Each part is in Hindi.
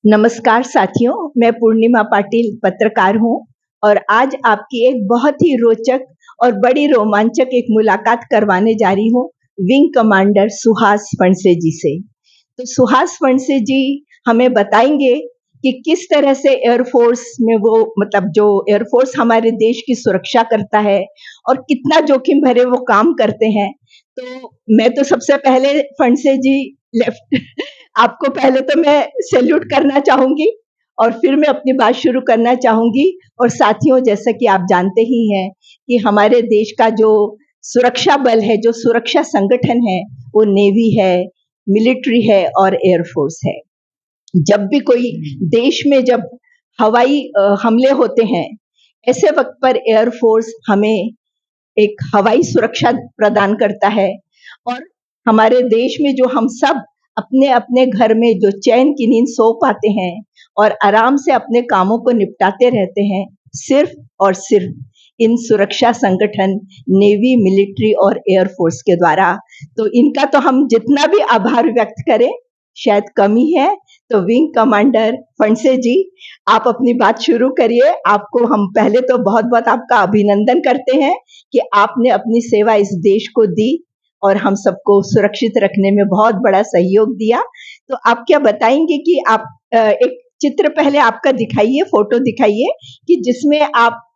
नमस्कार साथियों, मैं पूर्णिमा पाटिल पत्रकार हूँ और आज आपकी एक बहुत ही रोचक और बड़ी रोमांचक एक मुलाकात करवाने जा रही हूँ विंग कमांडर सुहास फणसे जी से। तो सुहास फणसे जी हमें बताएंगे कि किस तरह से एयरफोर्स में वो मतलब जो एयरफोर्स हमारे देश की सुरक्षा करता है और कितना जोखिम भरे वो काम करते हैं। तो मैं तो सबसे पहले फणसे जी लेफ्ट आपको पहले तो मैं सैल्यूट करना चाहूँगी और फिर मैं अपनी बात शुरू करना चाहूँगी। और साथियों, जैसा कि आप जानते ही हैं कि हमारे देश का जो सुरक्षा बल है, जो सुरक्षा संगठन है, वो नेवी है, मिलिट्री है और एयरफोर्स है। जब भी कोई देश में जब हवाई हमले होते हैं, ऐसे वक़्त पर एयरफोर्स हमें एक हवाई सुरक्षा प्रदान करता है और हमारे देश में जो हम सब अपने-अपने घर में जो चैन की नींद सो पाते हैं और आराम से अपने कामों को निपटाते रहते हैं, सिर्फ़ और सिर्फ़ इन सुरक्षा संगठन नेवी, मिलिट्री और एयर फ़ोर्स के द्वारा। तो इनका तो हम जितना भी आभार व्यक्त करें, शायद कम ही है। तो विंग कमांडर फणसे जी, आप अपनी बात शुरू करिए। आपको हम पहले तो बहुत-बहुत आपका अभिनंदन करते हैं कि आपने अपनी सेवा इस देश को दी और हम सबको सुरक्षित रखने में बहुत बड़ा सहयोग दिया। तो आप क्या बताएँगे कि आप एक चित्र पहले आपका दिखाइए, फ़ोटो दिखाइए कि जिसमें आप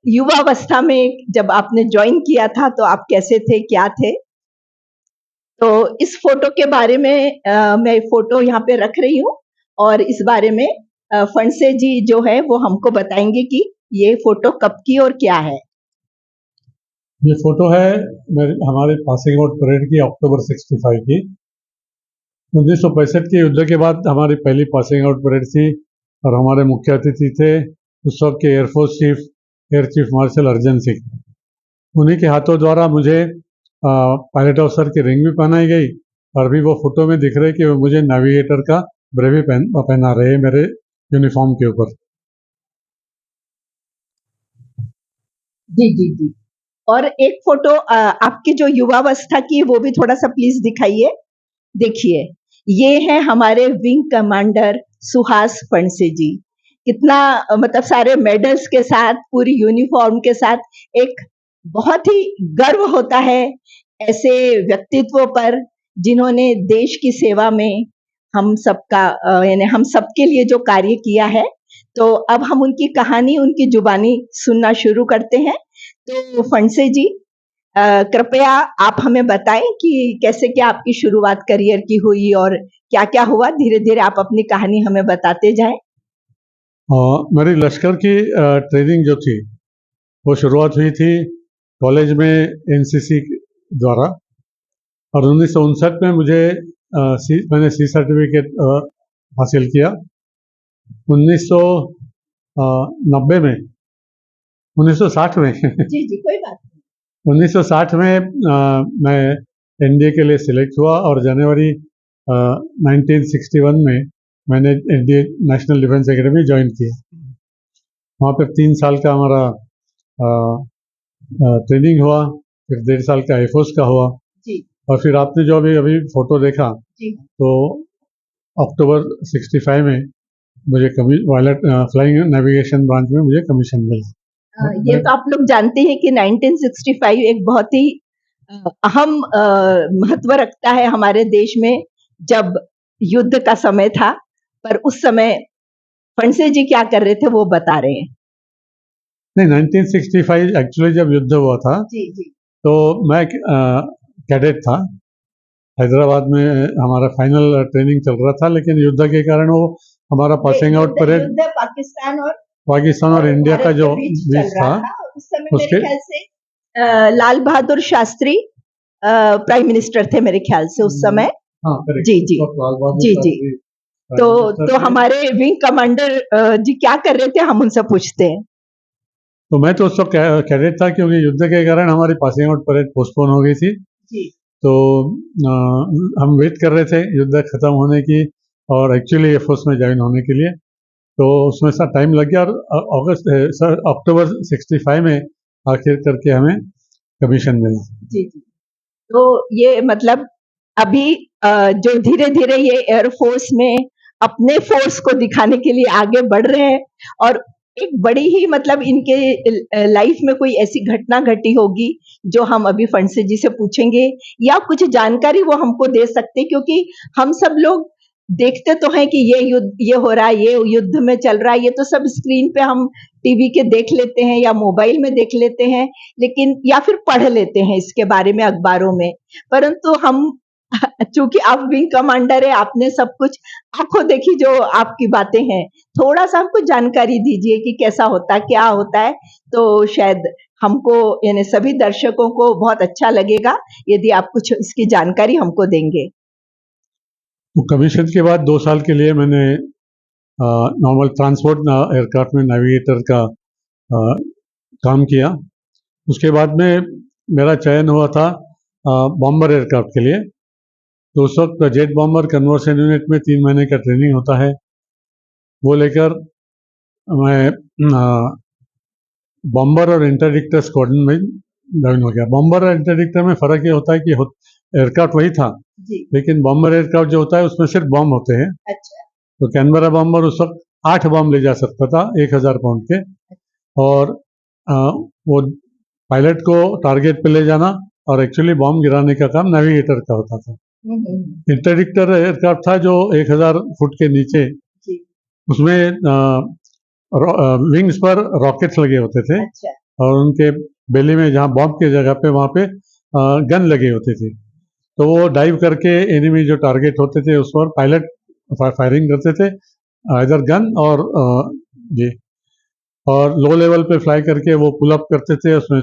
युवावस्था में जब आपने जॉइन किया था, तो आप कैसे थे, क्या थे? तो इस फ़ोटो के बारे में मैं फ़ोटो यहाँ पे रख रही हूँ और इस बारे में फणसे जी जो है वो हमको बताएँगे कि ये फ़ोटो कब की और क्या है? ये फोटो है हमारे पासिंग आउट परेड की अक्टूबर 65 की। 1965 के युद्ध के बाद हमारी पहली पासिंग आउट परेड थी और हमारे मुख्य अतिथि थे उस वक्त के air force chief air chief marshal Arjan Singh. उन्हीं के हाथों द्वारा मुझे पायलट ऑफिसर की रिंग भी पहनाई गई और अभी वो फोटो में दिख रहे कि वो मुझे नेविगेटर का ब्रेवी पहना रहे हैं मेरे यूनिफॉर्म के ऊपर। जी, जी, जी। और एक फ़ोटो आपकी जो युवावस्था की वो भी थोड़ा-सा प्लीज़ दिखाइए। देखिए, ये हैं हमारे विंग कमांडर सुहास फणसे जी। कितना मतलब सारे मेडल्स के साथ, पूरी यूनिफ़ॉर्म के साथ एक बहुत ही गर्व होता है ऐसे व्यक्तित्व पर जिन्होंने देश की सेवा में हम सबका यानी हम सबके लिए जो कार्य किया है। तो अब हम उनकी कहानी, उनकी ज़ुबानी सुनना शुरू करते हैं। तो फणसे जी, कृपया आप हमें बताएँ कि कैसे क्या आपकी शुरुआत करियर की हुई और क्या-क्या हुआ? धीरे-धीरे आप अपनी कहानी हमें बताते जाएँ। मेरी लश्कर की ट्रेनिंग जो थी वो शुरुआत हुई थी कॉलेज में एनसीसी द्वारा और 1959 में मैंने सी सर्टिफिकेट हासिल किया। 1990 में 1960 में जी, जी, कोई बात नहीं। 1960 में मैं एनडीए के लिए सिलेक्ट हुआ और जनवरी 1961 में मैंने NDA national defence academy join किया। वहाँ पर 3 साल का हमारा ट्रेनिंग हुआ, फिर 1.5 साल का एयरफोर्स का हुआ जी, और फिर आपने जो अभी अभी फोटो देखा जी। तो अक्टूबर 65 में मुझे पायलट फ्लाइंग नेविगेशन ब्रांच में मुझे कमीशन मिला। ये तो आप लोग जानते हैं कि 1965 एक बहुत ही अहम महत्व रखता है हमारे देश में जब युद्ध का समय था, पर उस समय फणसे जी क्या कर रहे थे वो बता रहे हैं। नहीं, 1965 एक्चुअली जब युद्ध हुआ था जी, जी। तो मैं कैडेट था। हैदराबाद में हमारा फाइनल ट्रेनिंग चल रहा था, लेकिन युद्ध के कारण वो हमारा पासिंग आउट परेड युद्ध पाकिस्तान और इंडिया का भारत जो के बीच बीच चल था रहा था। उस समय मेरे उसके ख्याल से लाल बहादुर शास्त्री प्राइम मिनिस्टर थे मेरे ख्याल से उस समय। हाँ, करेक्ट। जी, जी। लाल बहादुर जी, जी। शास्त्री तो प्राइम मिनिस्टर तो थे। हमारे विंग कमांडर जी क्या कर रहे थे हम उनसे पूछते हैं। तो मैं तो उस वक्त कैडेट था क्योंकि युद्ध के कारण हमारी पासिंग आउट परेड पोस्टपोन हो गई थी। जी। तो हम वेट कर रहे थे युद्ध खत्म होने की और एक्चुअली एयरफोर्स में ज्वाइन होने के लिए। तो उसमें सा टाइम लग गया और अक्टूबर 65 में आखिर करके हमें कमीशन मिला। जी, जी। तो ये मतलब अभी जो धीरे-धीरे ये एयर फ़ोर्स में अपने फोर्स को दिखाने के लिए आगे बढ़ रहे हैं और एक बड़ी ही मतलब इनके लाइफ में कोई ऐसी घटना घटी होगी जो हम अभी फंसे जी से पूछेंगे या कुछ जानकारी वो हमको दे सकते, क्योंकि हम सब लोग देखते तो हैं कि ये युद्ध ये हो रहा है, ये युद्ध में चल रहा है, ये तो सब स्क्रीन पे हम टीवी के देख लेते हैं या मोबाइल में देख लेते हैं, लेकिन या फिर पढ़ लेते हैं इसके बारे में अखबारों में। परंतु हम चूंकि आप विंग कमांडर है, आपने सब कुछ आंखों देखी जो आपकी बातें हैं, थोड़ा सा हमको जानकारी दीजिए कि कैसा होता है, क्या होता है, तो शायद हमको यानी सभी दर्शकों को बहुत अच्छा लगेगा यदि आप कुछ इसकी जानकारी हमको देंगे। तो कमीशन के बाद 2 साल के लिए मैंने नॉर्मल ट्रांसपोर्ट एयरक्राफ्ट में नेविगेटर का काम किया। उसके बाद में मेरा चयन हुआ था बॉम्बर एयरक्राफ्ट के लिए। तो उस वक्त जेट बॉम्बर कन्वर्सन यूनिट में 3 महीने का ट्रेनिंग होता है, वो लेकर मैं बॉम्बर और इंटरडिक्टर स्क्वाड्रन में ज्वाइन हो गया। बॉम्बर और इंटरडिक्टर में फ़र्क ये होता है कि एयरक्राफ्ट वही था, लेकिन बॉम्बर एयरक्राफ्ट जो होता है उसमें सिर्फ बॉम्ब होते हैं। अच्छा। तो कैनबरा बॉम्बर उस वक्त 8 बॉम्ब ले जा सकता था 1000 पाउंड के, और वो पायलट को टारगेट पे ले जाना और एक्चुअली बॉम्ब गिराने का काम नेविगेटर का होता था। इंटरडिक्टर एयरक्राफ्ट था जो 1000 फुट के नीचे, उसमें विंग्स पर रॉकेट्स लगे होते थे। अच्छा। और उनके बेली में जहाँ बॉम्ब की जगह पे वहाँ पे गन लगे होते थे, तो वो डाइव करके एनिमी जो टारगेट होते थे उस पर पायलट फायरिंग करते थे, इधर गन और ये, और लो लेवल पे फ्लाई करके वो पुल अप करते थे, उसमें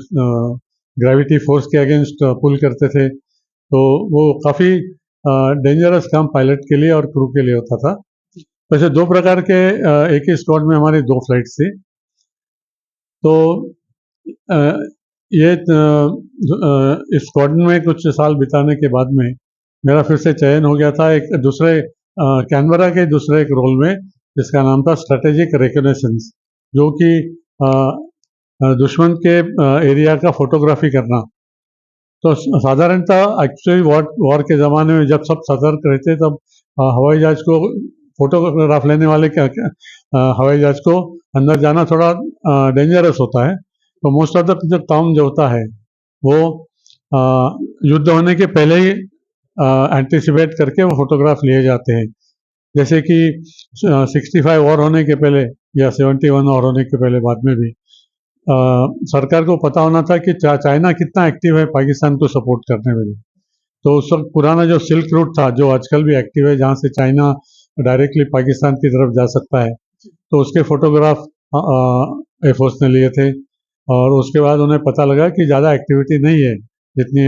ग्रेविटी फोर्स के अगेंस्ट पुल करते थे। तो वो काफ़ी डेंजरस काम पायलट के लिए और क्रू के लिए होता था। वैसे 2 प्रकार के एक ही स्क्वाड में हमारी 2 फ्लाइट्स थी। तो ये इस स्क्वाड्रन में कुछ साल बिताने के बाद में मेरा फिर से चयन हो गया था एक दूसरे कैनबरा के दूसरे एक रोल में, जिसका नाम था स्ट्रेटेजिक रिकॉग्निशंस, जो कि दुश्मन के एरिया का फोटोग्राफी करना। तो साधारणतः एक्चुअली वॉर के ज़माने में जब सब सतर्क रहते तब हवाई जहाज को फोटोग्राफ लेने वाले हवाई जहाज को अंदर जाना थोड़ा डेंजरस होता है। तो मोस्ट ऑफ द जो काम जो होता है वो युद्ध होने के पहले ही एंटिसिपेट करके वो फोटोग्राफ लिए जाते हैं। जैसे कि 65 वॉर होने के पहले या 71 वॉर होने के पहले, बाद में भी सरकार को पता होना था कि चाइना कितना एक्टिव है पाकिस्तान को सपोर्ट करने में। तो उस वक्त पुराना जो सिल्क रूट था, जो आजकल भी एक्टिव है, जहाँ से चाइना डायरेक्टली पाकिस्तान की तरफ जा सकता है, तो उसके फोटोग्राफ एयरफोर्स ने लिए थे। और उसके बाद उन्हें पता लगा कि ज़्यादा एक्टिविटी नहीं है, जितनी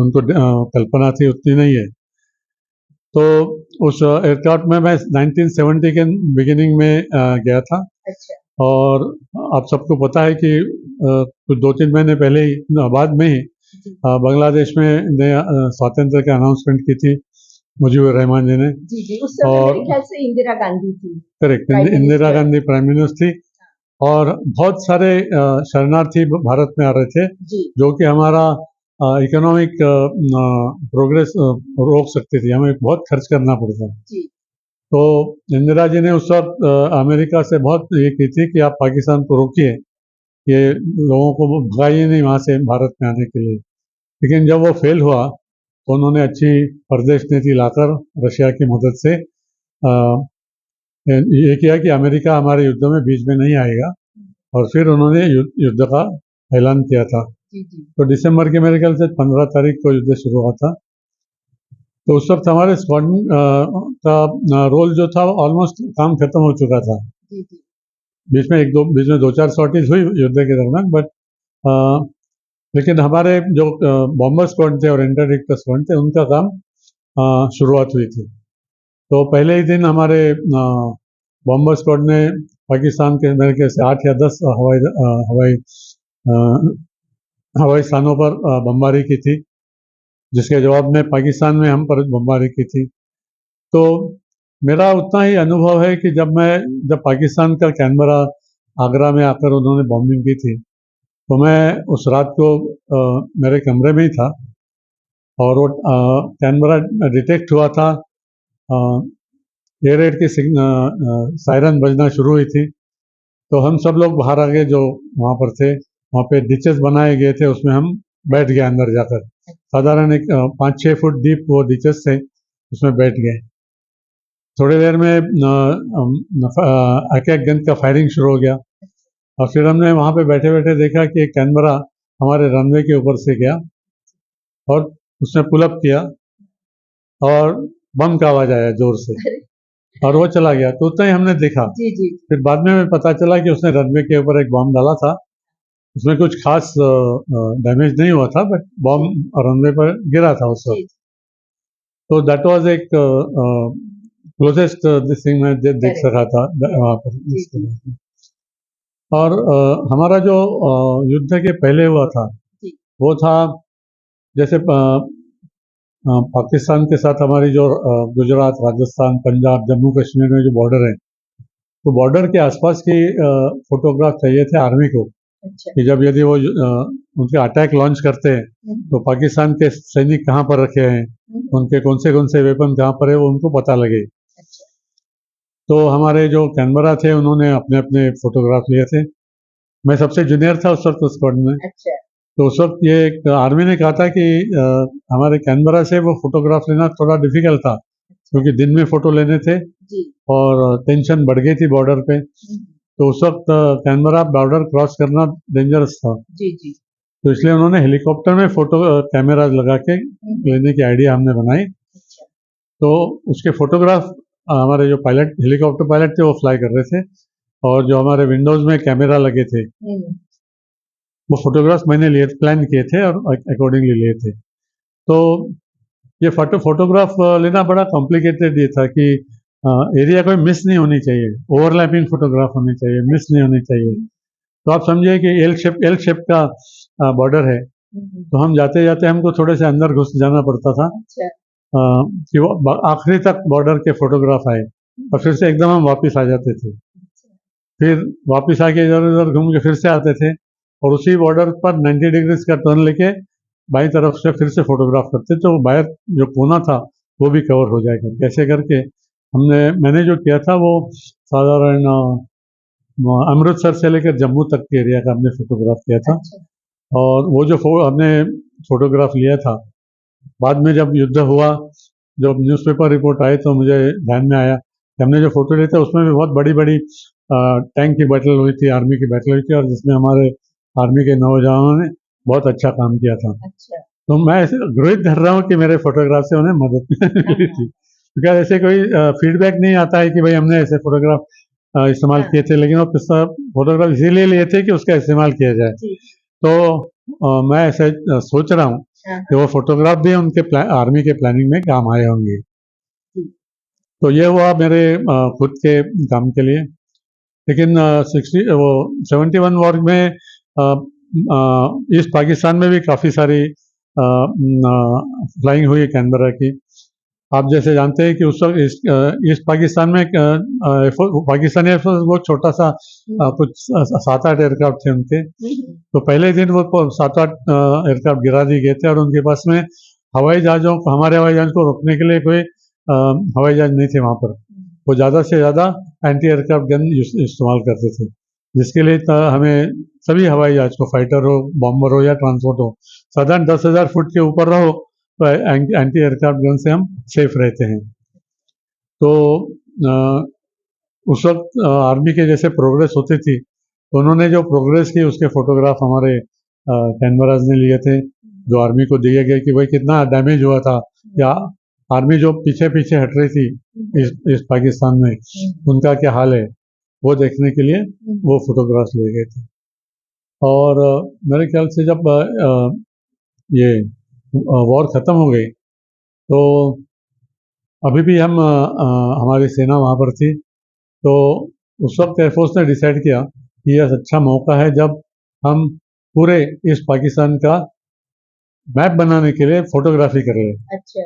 उनको कल्पना थी उतनी नहीं है। तो उस एयरक्राफ्ट में मैं 1970 के बिगिनिंग में गया था। अच्छा। और आप सबको पता है कि कुछ 2-3 महीने पहले ही, बाद में ही बांग्लादेश में स्वातंत्र की अनाउंसमेंट की थी मुजीबुर रहमान जी ने। जी, उस समय मेरे ख्याल से इंदिरा गांधी थी। Correct, Indira Gandhi prime minister थी। और बहुत सारे शरणार्थी भारत में आ रहे थे, जो कि हमारा इकोनॉमिक प्रोग्रेस रोक सकते थे, हमें बहुत खर्च करना पड़ता। तो इंदिरा जी ने उस वक्त अमेरिका से बहुत ये की थी कि आप पाकिस्तान को रोकिए, ये लोगों को भगाइए नहीं वहाँ से भारत में आने के लिए। लेकिन जब वो फेल हुआ तो उन्होंने अच्छी परदेश नीति लाकर रशिया की मदद से ये किया कि अमेरिका हमारे युद्ध में बीच में नहीं आएगा, और फिर उन्होंने युद्ध का ऐलान किया था। तो दिसंबर के मेरे ख्याल से 15 तारीख को युद्ध शुरू हुआ था। तो उस वक्त हमारे स्क्वाड्रन का रोल जो था ऑलमोस्ट काम खत्म हो चुका था। बीच में 2-4 सॉर्टीज हुई युद्ध के दरमियान, बट लेकिन हमारे जो बॉम्बर स्क्वाड थे और इंटरडिक्टर स्क्वाड थे, उनका काम शुरुआत हुई थी। तो पहले ही दिन हमारे बॉम्बर स्क्वाड ने पाकिस्तान के मेरे ख्याल से 8 या 10 हवाई स्थानों पर बमबारी की थी, जिसके जवाब में पाकिस्तान में हम पर बमबारी की थी। तो मेरा उतना ही अनुभव है कि जब पाकिस्तान का कैनबरा आगरा में आकर उन्होंने बॉम्बिंग की थी, तो मैं उस रात को मेरे कमरे में ही था, और वो कैनबरा डिटेक्ट हुआ था एयर रेड की सायरन बजना शुरू हुई थी, तो हम सब लोग बाहर आ गए जो वहाँ पर थे। वहाँ पे डिचेस बनाए गए थे, उसमें हम बैठ गए अंदर जाकर। साधारण एक 5-6 फुट डीप वो डिचेस थे, उसमें बैठ गए। थोड़ी देर में एक एक गन का फायरिंग शुरू हो गया, और फिर हमने वहाँ पे बैठे बैठे देखा कि एक कैनबरा हमारे रनवे के ऊपर से गया और उसने पुलअप किया और बम का आवाज आया जोर से, और वो चला गया। तो उतना ही हमने देखा। जी जी फिर बाद में पता चला कि उसने रनवे के ऊपर एक बम डाला था। उसमें कुछ खास डैमेज नहीं हुआ था, बट बम रनवे पर गिरा था उस वक्त। तो दैट वाज एक क्लोजेस्ट दिस थिंग मैं देख सका था वहाँ पर। और हमारा जो युद्ध के पहले हुआ था वो था, जैसे पाकिस्तान के साथ हमारी जो गुजरात, राजस्थान, पंजाब, जम्मू कश्मीर में जो बॉर्डर है, तो बॉर्डर के आसपास की फोटोग्राफ चाहिए थे आर्मी को। अच्छा। कि जब यदि वो उनके अटैक लॉन्च करते हैं तो पाकिस्तान के सैनिक कहाँ पर रखे हैं, उनके कौन से वेपन कहाँ पर है, वो उनको पता लगे। अच्छा। तो हमारे जो कैनबरा थे उन्होंने अपने अपने फोटोग्राफ लिए थे। मैं सबसे जूनियर था उस वक्त उस स्क्वाड में। अच्छा। तो उस वक्त ये एक आर्मी ने कहा था कि हमारे कैनबरा से वो फोटोग्राफ लेना थोड़ा डिफिकल्ट था, क्योंकि दिन में फोटो लेने थे जी। और टेंशन बढ़ गई थी बॉर्डर पे। तो उस वक्त कैनबरा बॉर्डर क्रॉस करना डेंजरस था। जी जी। तो इसलिए उन्होंने हेलीकॉप्टर में फोटो कैमरा लगा के लेने की आइडिया हमने बनाई। अच्छा। तो उसके फोटोग्राफ हमारे जो पायलट, हेलीकॉप्टर पायलट थे, वो फ्लाई कर रहे थे, और जो हमारे विंडोज में कैमरा लगे थे वो फोटोग्राफ मैंने लिए, प्लान किए थे और अकॉर्डिंगली लिए थे। तो ये फोटोग्राफ लेना बड़ा कॉम्प्लिकेटेड ये था कि एरिया कोई मिस नहीं होनी चाहिए, ओवरलैपिंग फोटोग्राफ होनी चाहिए, मिस नहीं होनी चाहिए। तो आप समझिए कि एल शेप का बॉर्डर है, तो हम जाते जाते हमको थोड़े से अंदर घुस जाना पड़ता था। अच्छा। कि वो आखिरी तक बॉर्डर के फोटोग्राफ आए, और फिर से एकदम हम वापस आ जाते थे। फिर वापस आके इधर उधर घूम के फिर से आते थे, और उसी बॉर्डर पर 90 डिग्रीज का टर्न लेके बाई तरफ से फिर से फोटोग्राफ करते, तो बाहर जो कोना था वो भी कवर हो जाएगा। कैसे करके मैंने जो किया था वो साधारण अमृतसर से लेकर जम्मू तक के एरिया का हमने फोटोग्राफ किया था। और वो जो हमने फोटोग्राफ लिया था, बाद में जब युद्ध हुआ, जब न्यूज़पेपर रिपोर्ट आई, तो मुझे ध्यान में आया कि हमने जो फोटो लिए थे उसमें भी बहुत बड़ी बड़ी टैंक की बैटल हुई थी, आर्मी की बैटल हुई थी, और जिसमें हमारे आर्मी के नौजवानों ने बहुत अच्छा काम किया था। अच्छा। तो मैं ऐसे गृहित धर रहा हूँ कि मेरे फोटोग्राफ से उन्हें मदद मिली थी, क्योंकि ऐसे कोई फीडबैक नहीं आता है कि भाई हमने ऐसे फोटोग्राफ इस्तेमाल किए थे, लेकिन वो फोटोग्राफ इसीलिए लिए थे कि उसका इस्तेमाल किया जाए। तो मैं ऐसे सोच रहा हूँ कि वो फोटोग्राफ भी उनके आर्मी के प्लानिंग में काम आए होंगे। तो ये हुआ मेरे खुद के काम के लिए। लेकिन 71 वॉर में ईस्ट पाकिस्तान में भी काफ़ी सारी फ्लाइंग हुई कैनबरा की। आप जैसे जानते हैं कि उस वक्त ईस्ट पाकिस्तान में पाकिस्तानी एयरफोर्स बहुत छोटा सा कुछ 7-8 एयरक्राफ्ट थे उनके। तो पहले दिन वो 7-8 एयरक्राफ्ट गिरा दिए गए थे, और उनके पास में हवाई जहाज़ों को, हमारे हवाई जहाज़ को रोकने के लिए कोई हवाई जहाज़ नहीं थे वहाँ पर। वो ज़्यादा से ज़्यादा एंटी एयरक्राफ्ट गन इस्तेमाल करते थे, जिसके लिए हमें सभी हवाई जहाज़ को, फाइटर हो, बॉम्बर हो या ट्रांसपोर्ट हो, साधारण 10,000 फुट के ऊपर रहो तो एंटी एयरक्राफ्ट गन से हम सेफ रहते हैं। तो उस वक्त आर्मी के जैसे प्रोग्रेस होती थी, तो उन्होंने जो प्रोग्रेस की उसके फोटोग्राफ हमारे कैनवराज ने लिए थे, जो आर्मी को दिए गए कि भाई कितना डैमेज हुआ था, या आर्मी जो पीछे पीछे हट रही थी इस पाकिस्तान में, उनका क्या हाल है, वो देखने के लिए वो फोटोग्राफ्स लिए गए थे। और मेरे ख्याल से जब ये वॉर ख़त्म हो गई, तो अभी भी हम हमारी सेना वहाँ पर थी। तो उस वक्त एयरफोर्स ने डिसाइड किया कि यह अच्छा मौका है जब हम पूरे ईस्ट पाकिस्तान का मैप बनाने के लिए फोटोग्राफी कर लें। अच्छा।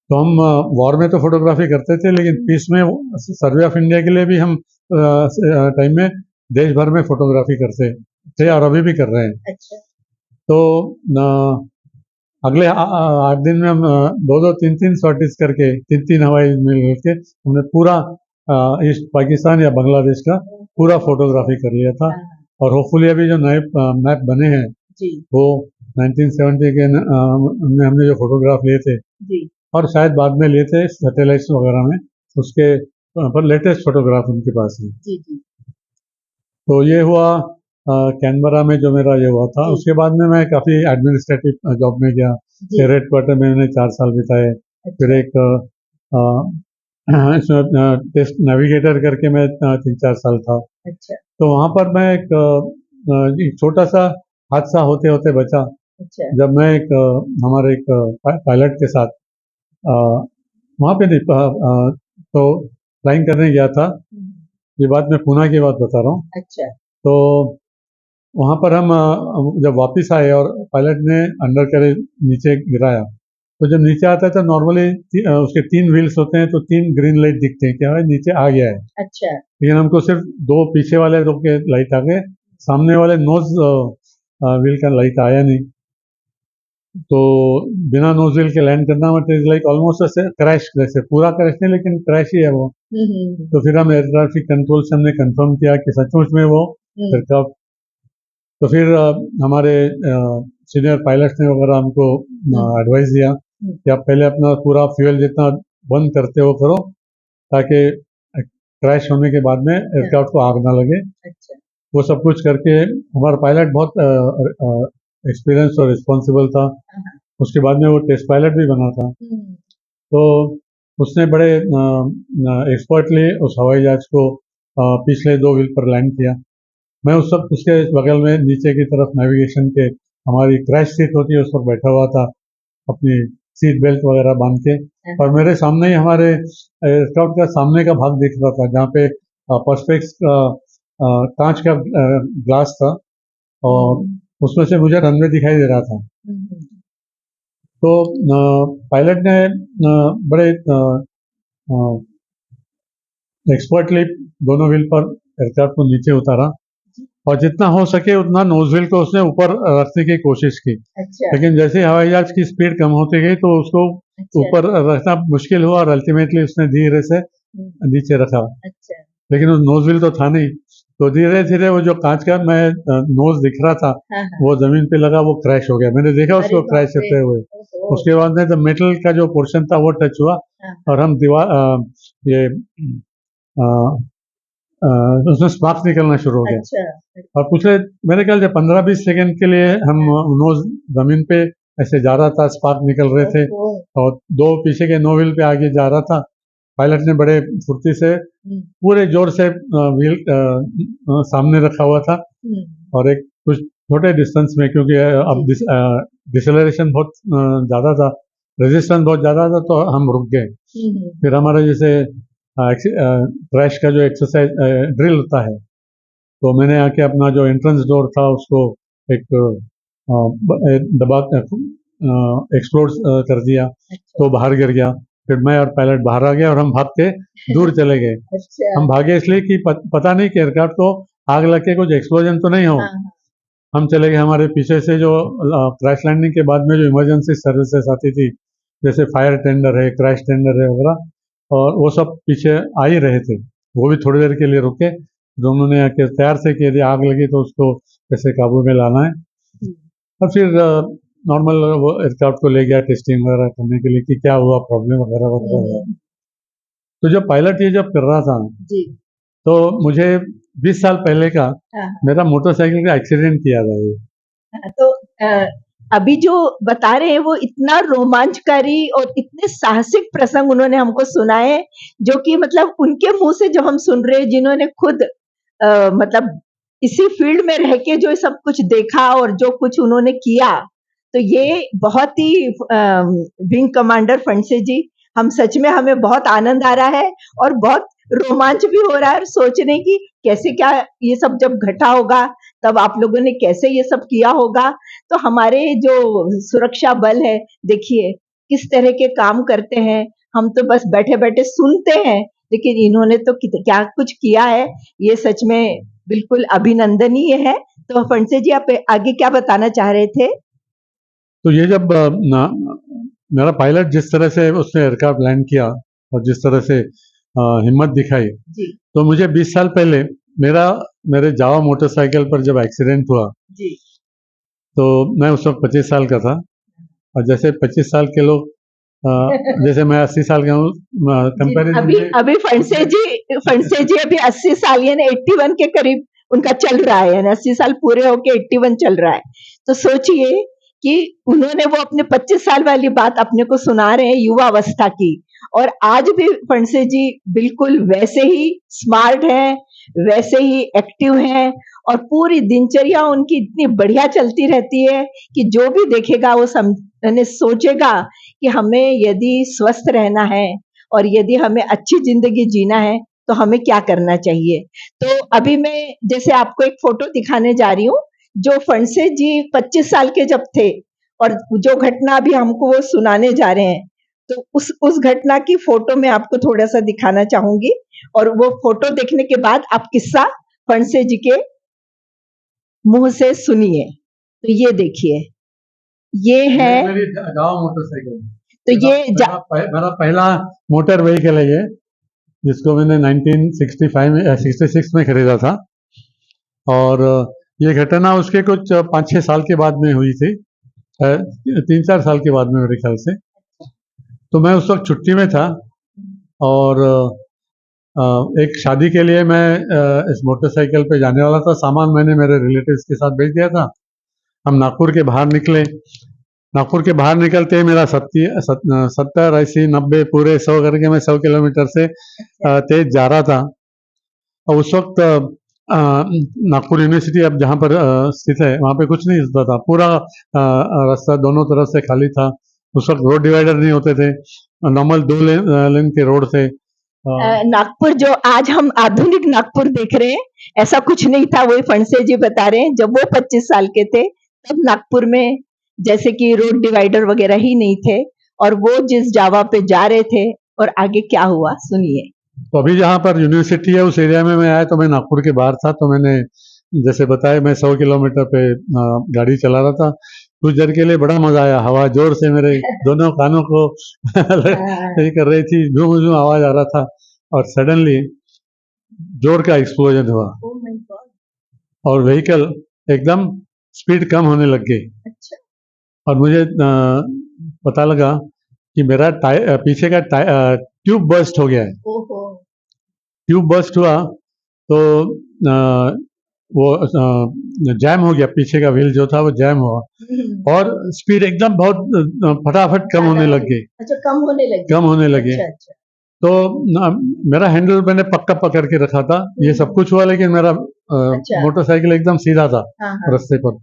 तो हम वॉर में तो फोटोग्राफी करते थे, लेकिन पीस में सर्वे ऑफ इंडिया के लिए भी हम टाइम में देश भर में फोटोग्राफी करते थे, और अभी भी कर रहे हैं। अच्छा। तो अगले 8 दिन में हम 2-2, 3-3 सॉर्टीज करके 3-3 हवाई मिल के हमने पूरा ईस्ट पाकिस्तान या बांग्लादेश का पूरा फोटोग्राफी कर लिया था। और होपफुली अभी जो नए मैप बने हैं जी वो 1970 के में हमने जो फोटोग्राफ लिए थे जी और शायद बाद में लिए थे सैटेलाइट्स वगैरह में, उसके पर लेटेस्ट फोटोग्राफ उनके पास है। जी जी तो ये हुआ कैनबरा में जो मेरा ये हुआ था। जी उसके बाद में मैं काफ़ी एडमिनिस्ट्रेटिव जॉब में गया। जी रेड क्वार्टर में मैंने 4 साल बिताए। फिर अच्छा एक इसमें टेस्ट नेविगेटर करके मैं 3-4 साल था। अच्छा तो वहाँ पर मैं एक छोटा सा हादसा होते होते बचा। अच्छा जब मैं हमारे एक पायलट के साथ वहाँ पे नहीं तो फ्लाइंग करने गया था। ये बात मैं पूना की बात बता रहा हूँ। अच्छा तो वहाँ पर हम जब वापस आए और पायलट ने अंडर कैरेज नीचे गिराया, तो जब नीचे आता है तो नॉर्मली उसके 3 व्हील्स होते हैं, तो 3 ग्रीन लाइट दिखते हैं कि हाँ नीचे आ गया है। अच्छा लेकिन हमको सिर्फ 2 पीछे वाले दो के लाइट आ गए, सामने वाले नोज व्हील का लाइट आया नहीं। तो बिना नोज व्हील के लैंड करना मतलब इज लाइक ऑलमोस्ट ऐसे क्रैश, जैसे पूरा क्रैश नहीं लेकिन क्रैश ही है वो। तो फिर हम एयर ट्रैफिक कंट्रोल से हमने कंफर्म किया कि सचमुच में वो एयरक्राफ्ट। तो फिर हमारे सीनियर पायलट्स ने वगैरह हमको एडवाइस दिया कि आप पहले अपना पूरा फ्यूल जितना बंद करते हो करो, ताकि क्रैश होने के बाद में एयरक्राफ्ट को आग ना लगे। अच्छा वो सब कुछ करके हमारा पायलट बहुत एक्सपीरियंस और रिस्पॉन्सिबल था। उसके बाद में वो टेस्ट पायलट भी बना था। तो उसने बड़े एक्सपर्टली उस हवाई जहाज को पिछले 2 व्हील पर लैंड किया। मैं उसके बगल में नीचे की तरफ नेविगेशन के हमारी क्रैश सीट होती है उस पर बैठा हुआ था, अपनी सीट बेल्ट वगैरह बांध के। और मेरे सामने ही हमारे एयरक्राफ्ट का सामने का भाग दिख रहा था, जहाँ पे पर्सपेक्स कांच का ग्लास था और उसमें से मुझे रनवे दिखाई दे रहा था। तो पायलट ने बड़े एक्सपर्टली दोनों व्हील पर एयरक्राफ्ट को नीचे उतारा और जितना हो सके उतना नोज व्हील को उसने ऊपर रखने की कोशिश की। अच्छा लेकिन जैसे हवाई जहाज की स्पीड कम होती गई तो उसको अच्छा ऊपर रखना मुश्किल हुआ और अल्टीमेटली उसने धीरे से नीचे रखा। अच्छा लेकिन वो नोज व्हील तो था नहीं, तो धीरे धीरे वो जो कांच का मैं नोज दिख रहा था हाँ हाँ वो जमीन पे लगा, वो क्रैश हो गया। मैंने देखा अरे उसको बाप क्रैश रे होते हुए। ओहो उसके बाद में तो मेटल का जो पोर्शन था वो टच हुआ हाँ और हम दीवार ये अ, उसमें स्पार्क्स निकलना शुरू हो गया। अच्छा और पिछले मेरे ख्याल से 15-20 सेकंड के लिए हम नोज जमीन पे ऐसे जा रहा था, स्पार्क निकल रहे थे ओहो और 2 पीछे के 9 व्हील पे आगे जा रहा था। पायलट ने बड़े फुर्ती से पूरे जोर से व्हील सामने रखा हुआ था और एक कुछ छोटे डिस्टेंस में, क्योंकि अब डिसेलरेशन बहुत ज़्यादा था, रेजिस्टेंस बहुत ज़्यादा था, तो हम रुक गए। फिर हमारा जैसे क्रैश का जो एक्सरसाइज ड्रिल होता है, तो मैंने आके अपना जो एंट्रेंस डोर था उसको एक दबा एक्सप्लोर कर दिया, तो बाहर गिर गया। फिर मैं और पायलट बाहर आ गया और हम भाग के दूर चले गए। अच्छा हम भागे इसलिए कि पता नहीं कि एयरक्राफ्ट को आग लग के कुछ एक्सप्लोजन तो नहीं हो। हाँ हम चले गए। हमारे पीछे से जो क्रैश लैंडिंग के बाद में जो इमरजेंसी सर्विसेज आती थी, जैसे फायर टेंडर है, क्रैश टेंडर है वगैरह, और वो सब पीछे आ ही रहे थे। वो भी थोड़ी देर के लिए रुके, तो उन्होंने आके तैयार से कि यदि आग लगी तो उसको कैसे काबू में लाना है। और फिर नॉर्मल वो एयरक्राफ्ट को ले गया टेस्टिंग वगैरह करने के लिए कि क्या हुआ, प्रॉब्लम वगैरह वगैरह हुआ। तो जब पायलट ये जब कर रहा था जी तो मुझे 20 साल पहले का हाँ मेरा मोटरसाइकिल का एक्सीडेंट किया था ये। हाँ, तो अभी जो बता रहे हैं वो इतना रोमांचकारी और इतने साहसिक प्रसंग उन्होंने हमको सुनाए, जो कि मतलब उनके मुंह से जब हम सुन रहे हैं, जिन्होंने खुद मतलब इसी फील्ड में रह के जो सब कुछ देखा और जो कुछ उन्होंने किया, तो ये बहुत ही विंग कमांडर फंडसे जी, हम सच में हमें बहुत आनंद आ रहा है और बहुत रोमांच भी हो रहा है सोचने की कैसे क्या ये सब जब घटा होगा, तब आप लोगों ने कैसे ये सब किया होगा। तो हमारे जो सुरक्षा बल है, देखिए किस तरह के काम करते हैं। हम तो बस बैठे-बैठे सुनते हैं, लेकिन इन्होंने तो क्या कुछ किया है, ये सच में बिल्कुल अभिनंदनीय है। तो फंडसे जी आप आगे क्या बताना चाह रहे थे? तो ये जब मेरा पायलट जिस तरह से उसने एयरक्राफ्ट लैंड किया और जिस तरह से हिम्मत दिखाई, जी तो मुझे 20 साल पहले मेरे जावा मोटरसाइकिल पर जब एक्सीडेंट हुआ, जी तो मैं उस वक्त 25 साल का था। और जैसे 25 साल के लोग जैसे मैं 80 साल का हूँ, कंपैरिजन अभी अभी फणसे जी अभी 80 साल यानी 81 के करीब उनका चल रहा है, यानी 80 साल पूरे होके 81 चल रहा है। तो सोचिए कि उन्होंने वो अपने 25 साल वाली बात अपने को सुना रहे हैं युवा अवस्था की, और आज भी फणसे जी बिल्कुल वैसे ही स्मार्ट हैं, वैसे ही एक्टिव हैं, और पूरी दिनचर्या उनकी इतनी बढ़िया चलती रहती है कि जो भी देखेगा वो सोचेगा कि हमें यदि स्वस्थ रहना है और यदि हमें अच्छी जिंदगी जीना है तो हमें क्या करना चाहिए। तो अभी मैं जैसे आपको एक फोटो दिखाने जा रही हूँ, जो फणसे जी 25 साल के जब थे और जो घटना अभी हमको वो सुनाने जा रहे हैं, तो उस घटना की फोटो मैं आपको थोड़ा सा दिखाना चाहूंगी, और वो फोटो देखने के बाद आप किस्सा फणसे जी के मुंह से सुनिए। तो ये देखिए, ये है मेरी जावा मोटरसाइकिल, तो ये मेरा पहला मोटर व्हीकल है ये, जिसको मैंने 1965 में 66 में खरीदा था। और ये घटना उसके कुछ 5-6 साल के बाद में हुई थी, 3-4 साल के बाद में मेरे ख्याल से। तो मैं उस वक्त छुट्टी में था, और एक शादी के लिए मैं इस मोटरसाइकिल पे जाने वाला था। सामान मैंने मेरे रिलेटिव्स के साथ भेज दिया था। हम नागपुर के बाहर निकले। नागपुर के बाहर निकलते ही मेरा 70, 80, 90 पूरे 100 करके मैं 100 किलोमीटर से तेज जा रहा था। और उस वक्त नागपुर यूनिवर्सिटी अब जहाँ पर स्थित है, वहाँ पे कुछ नहीं होता था। पूरा रास्ता दोनों तरफ से खाली था। उस वक्त रोड डिवाइडर नहीं होते थे, नॉर्मल 2 लेन के रोड थे। नागपुर जो आज हम आधुनिक नागपुर देख रहे हैं, ऐसा कुछ नहीं था। वही फणसे जी बता रहे हैं, जब वो 25 साल के थे तब नागपुर में जैसे कि रोड डिवाइडर वगैरह ही नहीं थे, और वो जिस जावा पे जा रहे थे और आगे क्या हुआ सुनिए। तो अभी जहाँ पर यूनिवर्सिटी है उस एरिया में मैं आया, तो मैं नागपुर के बाहर था। तो मैंने जैसे बताया, मैं 100 किलोमीटर पे गाड़ी चला रहा था। कुछ देर के लिए बड़ा मजा आया, हवा जोर से मेरे दोनों कानों को ये कर रही थी, झूम झूम आवाज आ रहा था। और सडनली जोर का एक्सप्लोजन हुआ, और व्हीकल एकदम स्पीड कम होने लग गई। अच्छा। और मुझे पता लगा कि मेरा पीछे का ट्यूब बर्स्ट हो गया है। ट्यूब बर्स्ट हुआ तो वो जैम हो गया, पीछे का व्हील जो था वो जैम हुआ, और स्पीड एकदम बहुत फटाफट कम होने लग गई। अच्छा, कम होने लगे। अच्छा। तो मेरा हैंडल मैंने पक्का पकड़ के रखा था। ये सब कुछ हुआ, लेकिन मेरा मोटरसाइकिल एकदम सीधा था रास्ते पर।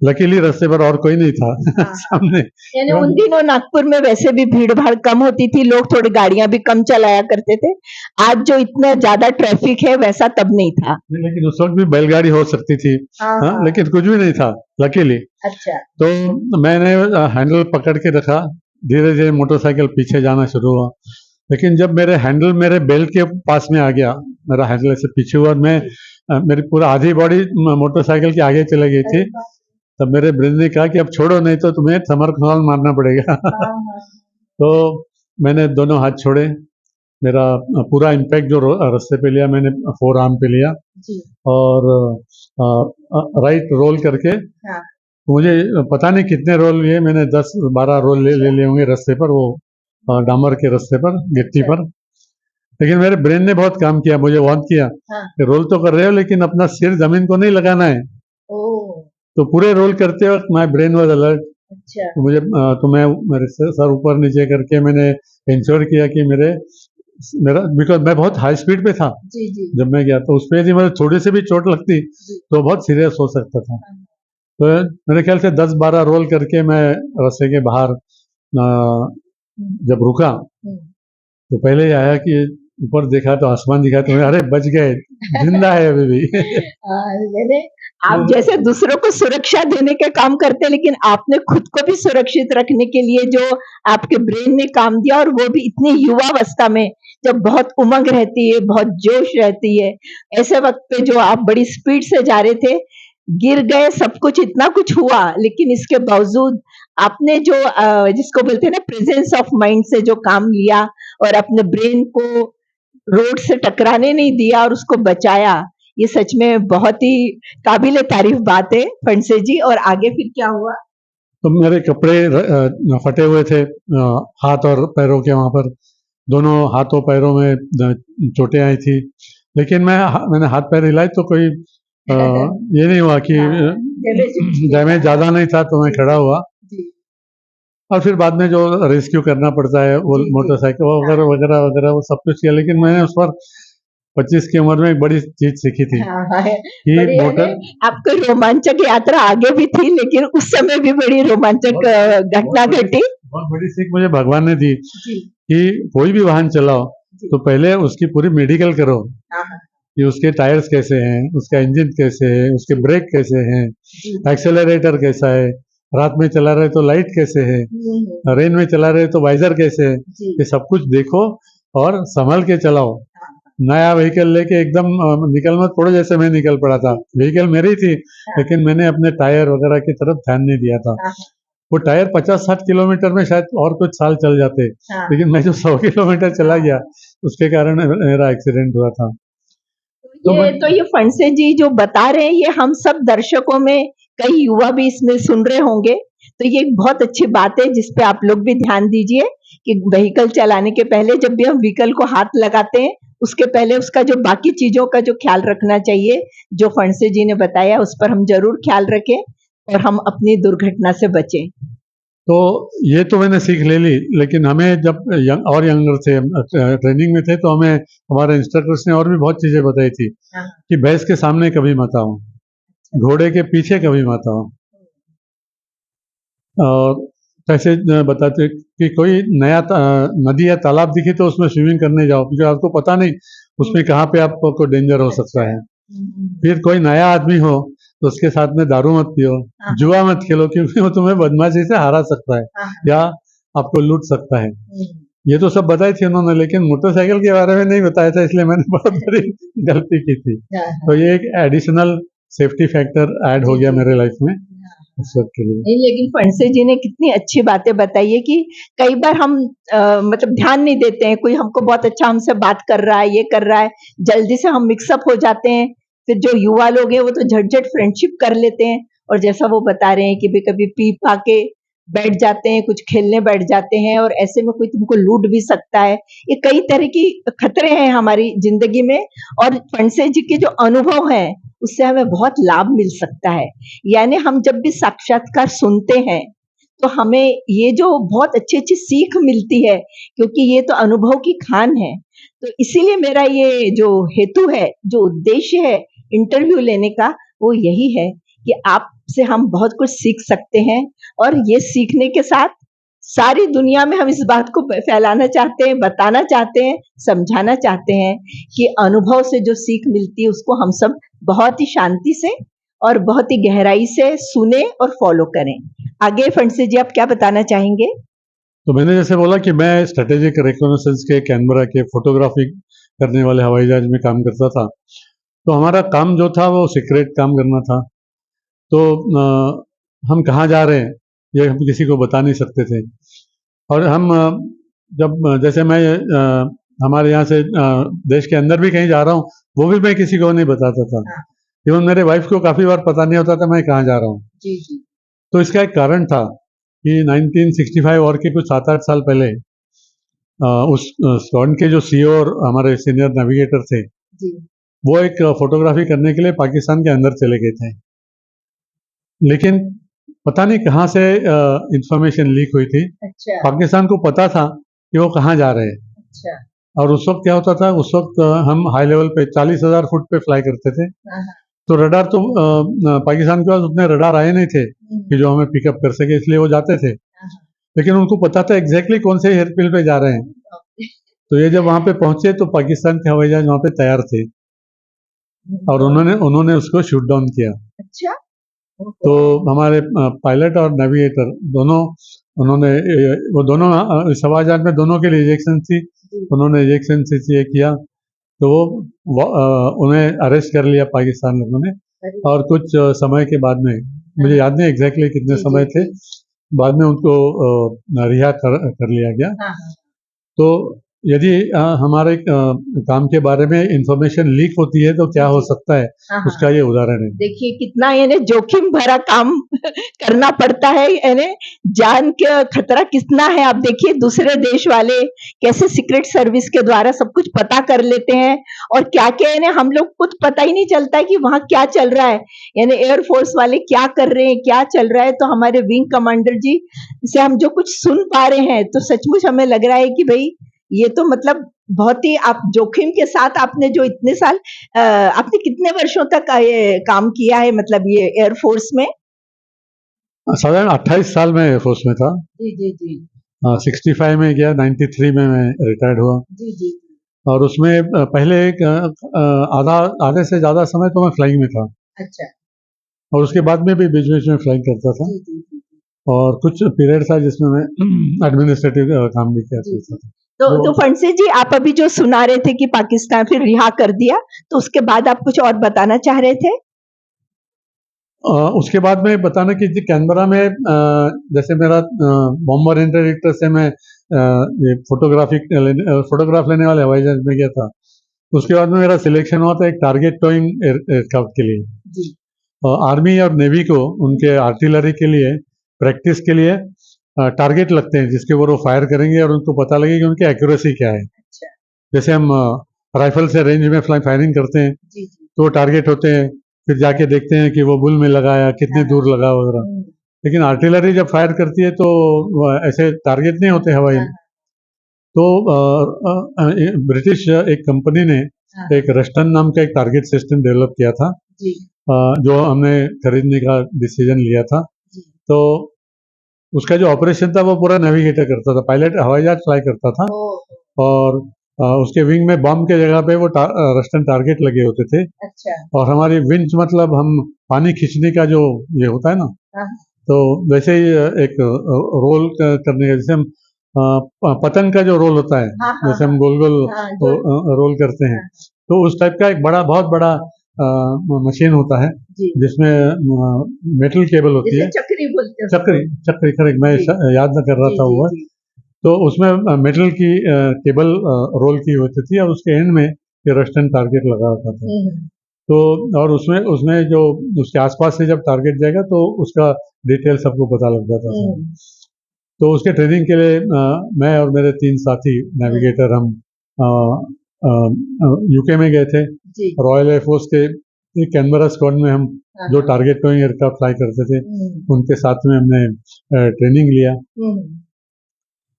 लकीली रास्ते पर और कोई नहीं था सामने। यानी उन दिनों नागपुर में वैसे भी भीड़ भाड़ कम होती थी, लोग थोड़ी गाड़ियां भी कम चलाया करते थे। आज जो इतना ज्यादा ट्रैफिक है वैसा तब नहीं था। लेकिन उस वक्त भी बैलगाड़ी हो सकती थी। लेकिन कुछ भी नहीं था लकीली। अच्छा। तो मैंने हैंडल पकड़ के रखा, धीरे धीरे मोटरसाइकिल पीछे जाना शुरू हुआ। लेकिन जब मेरे हैंडल मेरे बेल्ट के पास में आ गया, मेरा हैंडल ऐसे पीछे हुआ, मैं मेरी पूरा आधी बॉडी मोटरसाइकिल के आगे चले गई थी। तब मेरे ब्रेन ने कहा कि अब छोड़ो, नहीं तो तुम्हें थमर खनाल मारना पड़ेगा। तो मैंने दोनों हाथ छोड़े। मेरा पूरा इम्पैक्ट जो रास्ते पे लिया, मैंने फोर आर्म पे लिया, और राइट रोल करके मुझे पता नहीं कितने रोल लिए, मैंने 10-12 रोल ले लिए होंगे रास्ते पर, वो डामर के रास्ते पर, गिट्टी पर। लेकिन मेरे ब्रेन ने बहुत काम किया, मुझे वार्न किया कि रोल तो कर रहे हो लेकिन अपना सिर जमीन को नहीं लगाना है। तो पूरे रोल करते वक्त माय ब्रेन वाज अलर्ट। तो मुझे मैं मेरे सर ऊपर नीचे करके मैंने इंश्योर किया कि मेरा बिकॉज मैं बहुत हाई स्पीड पे था जब मैं गया, तो उस पर यदि मुझे थोड़ी सी भी चोट लगती तो बहुत सीरियस हो सकता था। तो मेरे ख्याल से 10-12 रोल करके मैं रास्ते के बाहर जब रुका, तो पहले ही आया कि ऊपर देखा तो आसमान दिखा, तो अरे बच गए, जिंदा है अभी भी। आप जैसे दूसरों को सुरक्षा देने के काम करते हैं, लेकिन आपने खुद को भी सुरक्षित रखने के लिए जो आपके ब्रेन ने काम दिया, और वो भी इतनी युवावस्था में जब बहुत उमंग रहती है, बहुत जोश रहती है, ऐसे वक्त पे जो आप बड़ी स्पीड से जा रहे थे, गिर गए, सब कुछ इतना कुछ हुआ, लेकिन इसके बावजूद आपने जो जिसको बोलते हैं ना प्रेजेंस ऑफ माइंड से जो काम लिया और अपने ब्रेन को रोड से टकराने नहीं दिया और उसको बचाया, ये सच में बहुत ही काबिले तारीफ बात है फणसे जी। और आगे फिर क्या हुआ? तो मेरे कपड़े फटे हुए थे, हाथ और पैरों के, वहाँ पर दोनों हाथों पैरों में चोटें आई थी, लेकिन मैंने हाथ पैर हिलाए तो कोई ये नहीं हुआ कि डैमेज ज़्यादा नहीं था, तो मैं खड़ा हुआ। और फिर बाद में जो रेस्क्यू करना पड़ता है, वो मोटरसाइकिल वगैरह वगैरह वगैरह वो सब कुछ किया, लेकिन मैंने उस पर 25 की उम्र में एक बड़ी चीज सीखी थी कि मोटर आपको रोमांचक यात्रा आगे भी थी, लेकिन उस समय भी बड़ी रोमांचक घटना घटी। बहुत बड़ी सीख मुझे भगवान ने दी कि कोई भी वाहन चलाओ तो पहले उसकी पूरी मेडिकल करो कि उसके टायर्स कैसे हैं, उसका इंजन कैसे है, उसके ब्रेक कैसे हैं, एक्सेलरेटर कैसा है, रात में चला रहे तो लाइट कैसे है, रेन में चला रहे तो वाइजर कैसे है, ये सब कुछ देखो और संभल के चलाओ। नया व्हीकल लेके एकदम निकल मत पड़ो, जैसे मैं निकल पड़ा था। व्हीकल मेरी थी, लेकिन मैंने अपने टायर वगैरह की तरफ ध्यान नहीं दिया था। वो टायर 50-60 किलोमीटर में शायद और कुछ साल चल जाते, लेकिन मैं जो 100 किलोमीटर चला गया, उसके कारण मेरा एक्सीडेंट हुआ था। तो ये फणसे जी जो बता रहे हैं, ये हम सब दर्शकों में कई युवा भी इसमें सुन रहे होंगे, तो ये एक बहुत अच्छी बात है जिसपे आप लोग भी ध्यान दीजिए कि व्हीकल चलाने के पहले जब भी हम व्हीकल को हाथ लगाते हैं, उसके पहले उसका जो बाकी चीजों का जो ख्याल रखना चाहिए, जो फणसे जी ने बताया, उस पर हम जरूर ख्याल रखें और हम अपनी दुर्घटना से बचें। तो ये तो मैंने सीख ले ली, लेकिन हमें जब यंगर थे, ट्रेनिंग में थे, तो हमें हमारे इंस्ट्रक्टर्स ने और भी बहुत चीजें बताई थी कि भैंस के सामने कभी मत आओ, घोड़े के पीछे कभी मत आओ, और कैसे बताते कि कोई नया नदी या तालाब दिखी तो उसमें स्विमिंग करने जाओ, क्योंकि आपको पता नहीं उसमें कहाँ पे आपको डेंजर हो सकता है। फिर कोई नया आदमी हो तो उसके साथ में दारू मत पियो, जुआ मत खेलो, क्योंकि वो तुम्हें बदमाशी से हरा सकता है या आपको लूट सकता है। ये तो सब बताई थी उन्होंने, लेकिन मोटरसाइकिल के बारे में नहीं बताया था, इसलिए मैंने बहुत बड़ी गलती की थी। तो ये एक एडिशनल सेफ्टी फैक्टर ऐड हो गया मेरे लाइफ में उस वक्त के लिए। नहीं, लेकिन फणसे जी ने कितनी अच्छी बातें बताई है कि कई बार हम मतलब ध्यान नहीं देते हैं, कोई हमको बहुत अच्छा हमसे बात कर रहा है, ये कर रहा है, जल्दी से हम मिक्सअप हो जाते हैं। फिर जो युवा लोग हैं वो तो झट-झट फ्रेंडशिप कर लेते हैं, और जैसा वो बता रहे हैं कि भी कभी पी पा के बैठ जाते हैं, कुछ खेलने बैठ जाते हैं, और ऐसे में कोई तुमको लूट भी सकता है। ये कई तरह की खतरे हैं हमारी जिंदगी में, और फणसे जी के जो अनुभव हैं उससे हमें बहुत लाभ मिल सकता है। यानी हम जब भी साक्षात्कार सुनते हैं तो हमें ये जो बहुत अच्छी-अच्छी सीख मिलती है, क्योंकि ये तो अनुभव की खान है। तो इसीलिए मेरा ये जो हेतु है, जो उद्देश्य है इंटरव्यू लेने का, वो यही है कि आपसे हम बहुत कुछ सीख सकते हैं, और ये सीखने के साथ सारी दुनिया में हम इस बात को फैलाना चाहते हैं, बताना चाहते हैं, समझाना चाहते हैं कि अनुभव से जो सीख मिलती है उसको हम सब बहुत ही शांति से और बहुत ही गहराई से सुने और फॉलो करें। आगे फणसे जी आप क्या बताना चाहेंगे? तो मैंने जैसे बोला कि मैं स्ट्रेटेजिक रिकॉग्निशंस के कैनबरा के फोटोग्राफी करने वाले हवाई जहाज में काम करता था। तो हमारा काम जो था वो सीक्रेट काम करना था। तो हम कहाँ जा रहे हैं ये हम किसी को बता नहीं सकते थे, और हम जब जैसे मैं हमारे यहाँ से देश के अंदर भी कहीं जा रहा हूँ, वो भी मैं किसी को नहीं बताता था। इवन मेरे वाइफ को काफ़ी बार पता नहीं होता था मैं कहाँ जा रहा हूँ। जी, जी। तो इसका एक कारण था कि 1965 और के कुछ 7-8 साल पहले उस स्क्वाड्रन के जो सीईओ और हमारे सीनियर नेविगेटर थे, जी। वो एक फोटोग्राफी करने के लिए पाकिस्तान के अंदर चले गए थे, लेकिन पता नहीं कहाँ से इंफॉर्मेशन लीक हुई थी। अच्छा। पाकिस्तान को पता था कि वो कहाँ जा रहे हैं। अच्छा। और उस वक्त क्या होता था, उस वक्त हम हाई लेवल पे 40,000 फुट पे फ्लाई करते थे। तो रडार तो पाकिस्तान के पास उतने रडार आए नहीं थे कि जो हमें पिकअप कर सके, इसलिए वो जाते थे, लेकिन उनको पता था एग्जैक्टली कौन से एयरफील्ड पे जा रहे हैं। तो ये जब वहां पे पहुंचे तो पाकिस्तान के हवाई जहाज वहां पे तैयार थे, और उन्होंने उसको शूट डाउन किया। अच्छा। तो हमारे पायलट और नेविगेटर दोनों, उन्होंने वो दोनों इस हवाई जहाज में दोनों के लिए इजेक्शन थी, उन्होंने इजेक्शन से ये किया, तो वो उन्हें अरेस्ट कर लिया पाकिस्तान लोगों ने, और कुछ समय के बाद में, मुझे याद नहीं एग्जैक्टली कितने समय थे, बाद में उनको रिहा कर लिया गया। तो यदि हमारे काम के बारे में इंफॉर्मेशन लीक होती है तो क्या हो सकता है, उसका ये उदाहरण है। देखिए कितना यानी जोखिम भरा काम करना पड़ता है, यानी जान के खतरा कितना है। आप देखिए दूसरे देश वाले कैसे सीक्रेट सर्विस के द्वारा सब कुछ पता कर लेते हैं, और क्या क्या यानी हम लोग कुछ पता ही नहीं चलता है कि वहाँ क्या चल रहा है, यानी एयरफोर्स वाले क्या कर रहे हैं, क्या चल रहा है। तो हमारे विंग कमांडर जी से हम जो कुछ सुन पा रहे हैं, तो सचमुच हमें लग रहा है कि भाई ये तो मतलब बहुत ही आप जोखिम के साथ आपने जो इतने साल आपने कितने वर्षों तक ये काम किया है, मतलब ये एयरफोर्स में? साधारण 28 साल में एयरफोर्स में था। जी जी जी 65 में गया, 93 में मैं रिटायर्ड हुआ। जी जी और उसमें पहले एक आधे से ज़्यादा समय तो मैं फ्लाइंग में था, अच्छा और उसके बाद में भी बीच बीच में फ्लाइंग करता था। जी और कुछ पीरियड था जिसमें मैं एडमिनिस्ट्रेटिव काम भी किया जी करता था। तो फंसे जी, आप अभी जो सुना रहे थे कि पाकिस्तान फिर रिहा कर दिया, तो उसके बाद आप कुछ और बताना चाह रहे थे? उसके बाद में बताना कि जी कैनबरा में जैसे मेरा बॉम्बर इंटरडिक्टर से मैं ये फोटोग्राफ लेने वाले हवाई जहाज में गया था। उसके बाद में मेरा सिलेक्शन हुआ था एक टारगेट टोइंग एयरक्राफ्ट के लिए। जी आर्मी और नेवी को उनके आर्टिलरी के लिए प्रैक्टिस के लिए टारगेट लगते हैं जिसके ऊपर वो फायर करेंगे और उनको पता लगेगा उनकी एक्यूरेसी क्या है। अच्छा जैसे हम राइफल से रेंज में फायरिंग करते हैं जी तो टारगेट होते हैं, फिर जाके देखते हैं कि वो बुल में लगा या कितने दूर लगा वगैरह। लेकिन आर्टिलरी जब फायर करती है तो ऐसे टारगेट नहीं होते हवाई। तो ब्रिटिश एक कंपनी ने एक रस्टन नाम का एक टारगेट सिस्टम डेवलप किया था, जी जो हमने खरीदने का डिसीजन लिया था। तो उसका जो ऑपरेशन था वो पूरा नेविगेटर करता था, पायलट हवाई जहाज फ्लाई करता था। और उसके विंग में बम के जगह पे वो रस्टन टारगेट लगे होते थे। अच्छा और हमारी विंच मतलब हम पानी खींचने का जो ये होता है ना, तो वैसे ही एक रोल करने का, जैसे हम पतंग का जो रोल होता है, जैसे हम गोल गोल रोल करते हैं, तो उस टाइप का एक बहुत बड़ा मशीन होता है जिसमें मेटल केबल होती है, चक्री बोलते हैं चक्री चक्री करेक्ट, मैं याद न कर रहा था वो। तो उसमें मेटल की केबल रोल की होती थी और उसके एंड में ये रस्टन टारगेट लगा होता था। तो और उसमें उसमें जो उसके आसपास से जब टारगेट जाएगा तो उसका डिटेल सबको पता लग जाता था। तो उसके ट्रेनिंग के लिए मैं और मेरे 3 साथी नेविगेटर हम यूके में गए थे। रॉयल एयरफोर्स के कैनबरा स्क्वाड में हम जो टारगेट टोइंग एयरक्राफ्ट फ्लाई करते थे उनके साथ में हमने ट्रेनिंग लिया।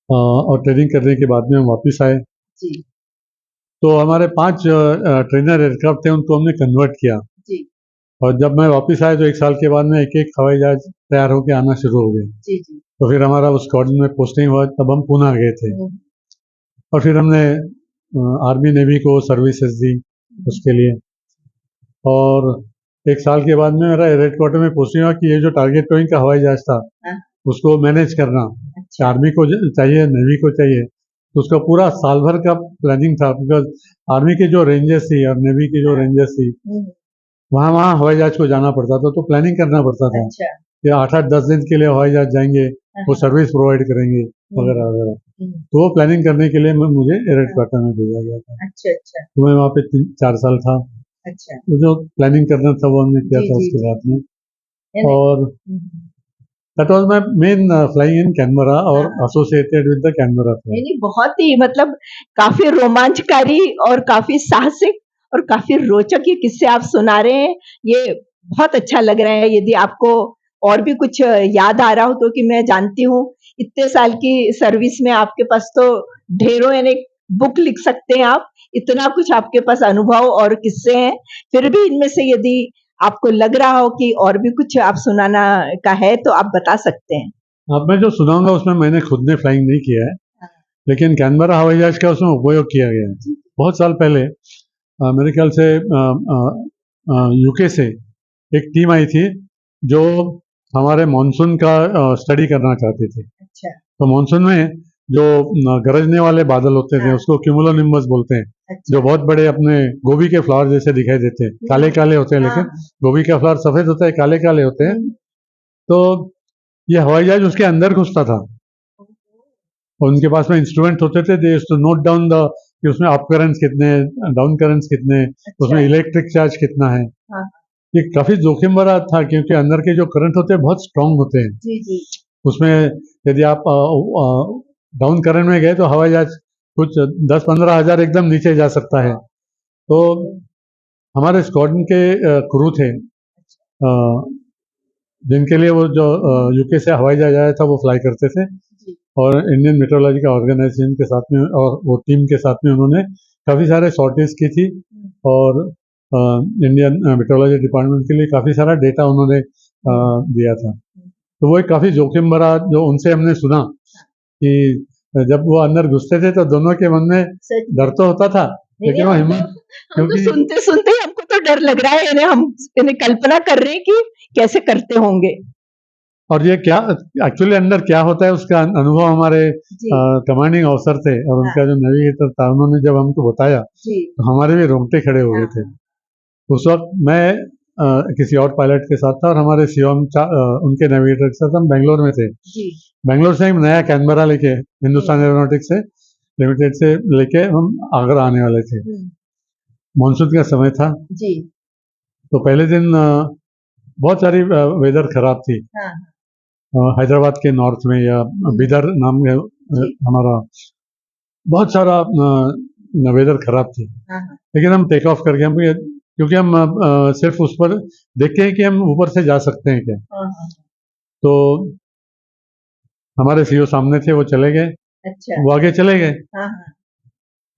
और ट्रेनिंग करने के बाद में हम वापस आए। तो हमारे 5 ट्रेनर एयरक्राफ्ट थे, उनको हमने कन्वर्ट किया। और जब मैं वापस आया तो 1 साल के बाद में एक एक हवाई जहाज तैयार होकर आना शुरू हो गए। तो फिर हमारा उस स्क्वाड्रन में पोस्टिंग हुआ, तब हम पुणे गए थे। और फिर हमने आर्मी नेवी को सर्विसेज दी उसके लिए। और 1 साल के बाद में मेरा हेडक्वार्टर में पोस्टिंग हुआ कि ये जो टारगेट टोइंग का हवाई जहाज था उसको मैनेज करना। आर्मी को चाहिए, नेवी को चाहिए, तो उसका पूरा साल भर का प्लानिंग था। बिकॉज आर्मी के जो रेंजर्स थी और नेवी की जो रेंजर्स थी वहाँ हवाई जहाज को जाना पड़ता था, तो प्लानिंग करना पड़ता था कि 8-10 दिन के लिए हवाई जहाज जाएंगे, वो सर्विस प्रोवाइड करेंगे वगैरह वगैरह। तो वो प्लानिंग करने के लिए मुझे हेडक्वार्टर में भेजा गया था। तो मैं वहाँ पे 4 साल था। तो जो प्लानिंग करना था वो हमने किया था उसके बाद में। और that was my main flying in Canberra और associated with the Canberra flight. नहीं बहुत ही मतलब काफी रोमांचकारी और काफी साहसिक और काफी रोचक ये किस्से आप सुना रहे हैं, ये बहुत अच्छा लग रहा है। यदि आपको और भी कुछ याद आ रहा हो तो, कि मैं जानती हूँ इतने साल की सर्विस में आपके पास तो ढेरों यानी बुक लिख सकते हैं आप, इतना कुछ आपके पास अनुभव और किस्से हैं। फिर भी इनमें से यदि आपको लग रहा हो कि और भी कुछ आप सुनाना का है तो आप बता सकते हैं। अब मैं जो सुनाऊंगा उसमें मैंने खुद ने फ्लाइंग नहीं किया है, लेकिन कैनबरा हवाई जहाज का उसमें उपयोग किया गया है। बहुत साल पहले मेरे ख्याल से यूके से एक टीम आई थी जो हमारे मानसून का स्टडी करना चाहते थे। तो मानसून में जो गरजने वाले बादल होते थे हाँ। उसको क्यूमुलोनिम्बस बोलते हैं, अच्छा। जो बहुत बड़े अपने गोभी के फ्लावर जैसे दिखाई देते हैं, काले काले होते हैं, हाँ, लेकिन गोभी का फ्लावर सफेद होता है, काले काले होते हैं। तो ये हवाई जहाज उसके अंदर घुसता था और उनके पास में इंस्ट्रूमेंट होते थे, दे टू नोट डाउन द कि उसमें अप करंट्स कितने हैं, डाउन करंट्स कितने हैं, उसमें इलेक्ट्रिक चार्ज कितना है। हाँ। ये काफी जोखिम भरा था क्योंकि अंदर के जो करंट होते हैं बहुत स्ट्रांग होते हैं। जी जी। उसमें यदि आप डाउन करंट में गए तो हवाई जहाज कुछ 10-15 हजार एकदम नीचे जा सकता है। तो हमारे स्क्वाड्रन के क्रू थे जिनके लिए वो जो यूके से हवाई जहाज आया था वो फ्लाई करते थे जी। और इंडियन मेट्रोलॉजिकल ऑर्गेनाइजेशन के साथ में और वो टीम के साथ में उन्होंने काफ़ी सारे सॉर्टेज की थी और इंडियन मेट्रोलॉजी डिपार्टमेंट के लिए काफ़ी सारा डेटा उन्होंने दिया था। तो वो एक काफ़ी जोखिम भरा जो उनसे हमने सुना कि जब वो अंदर घुसते थे तो दोनों के मन में डर तो होता था, लेकिन वो हिम्मत हम तो क्योंकि सुनते सुनते ही हमको तो डर लग रहा है, यानी हम यानी कल्पना कर रहे हैं कि कैसे करते होंगे। और ये क्या एक्चुअली अंदर क्या होता है उसका अनुभव हमारे जी कमांडिंग ऑफिसर थे और उनका जो नेविगेटर था उन्होंने जब हमको बताया जी। तो हमारे भी रोंगटे खड़े हो गए थे। उस वक्त मैं किसी और पायलट के साथ था और हमारे सीओएम उनके नेविगेटर के साथ हम बेंगलोर में थे। जी। बेंगलोर से हम नया कैनबरा लेके हिंदुस्तान एरोनॉटिक्स से लिमिटेड से लेके हम आगरा आने वाले थे। मानसून का समय था जी। तो पहले दिन बहुत सारी वेदर खराब थी। हाँ। हैदराबाद के नॉर्थ में या बिदर नाम में हमारा बहुत सारा वेदर खराब थी। हाँ। लेकिन हम टेक ऑफ करके हम क्योंकि हम सिर्फ उस पर देखे हैं कि हम ऊपर से जा सकते हैं क्या। हाँ। तो हमारे सीओ सामने थे, वो चले गए। अच्छा। वो आगे चले गए। हाँ।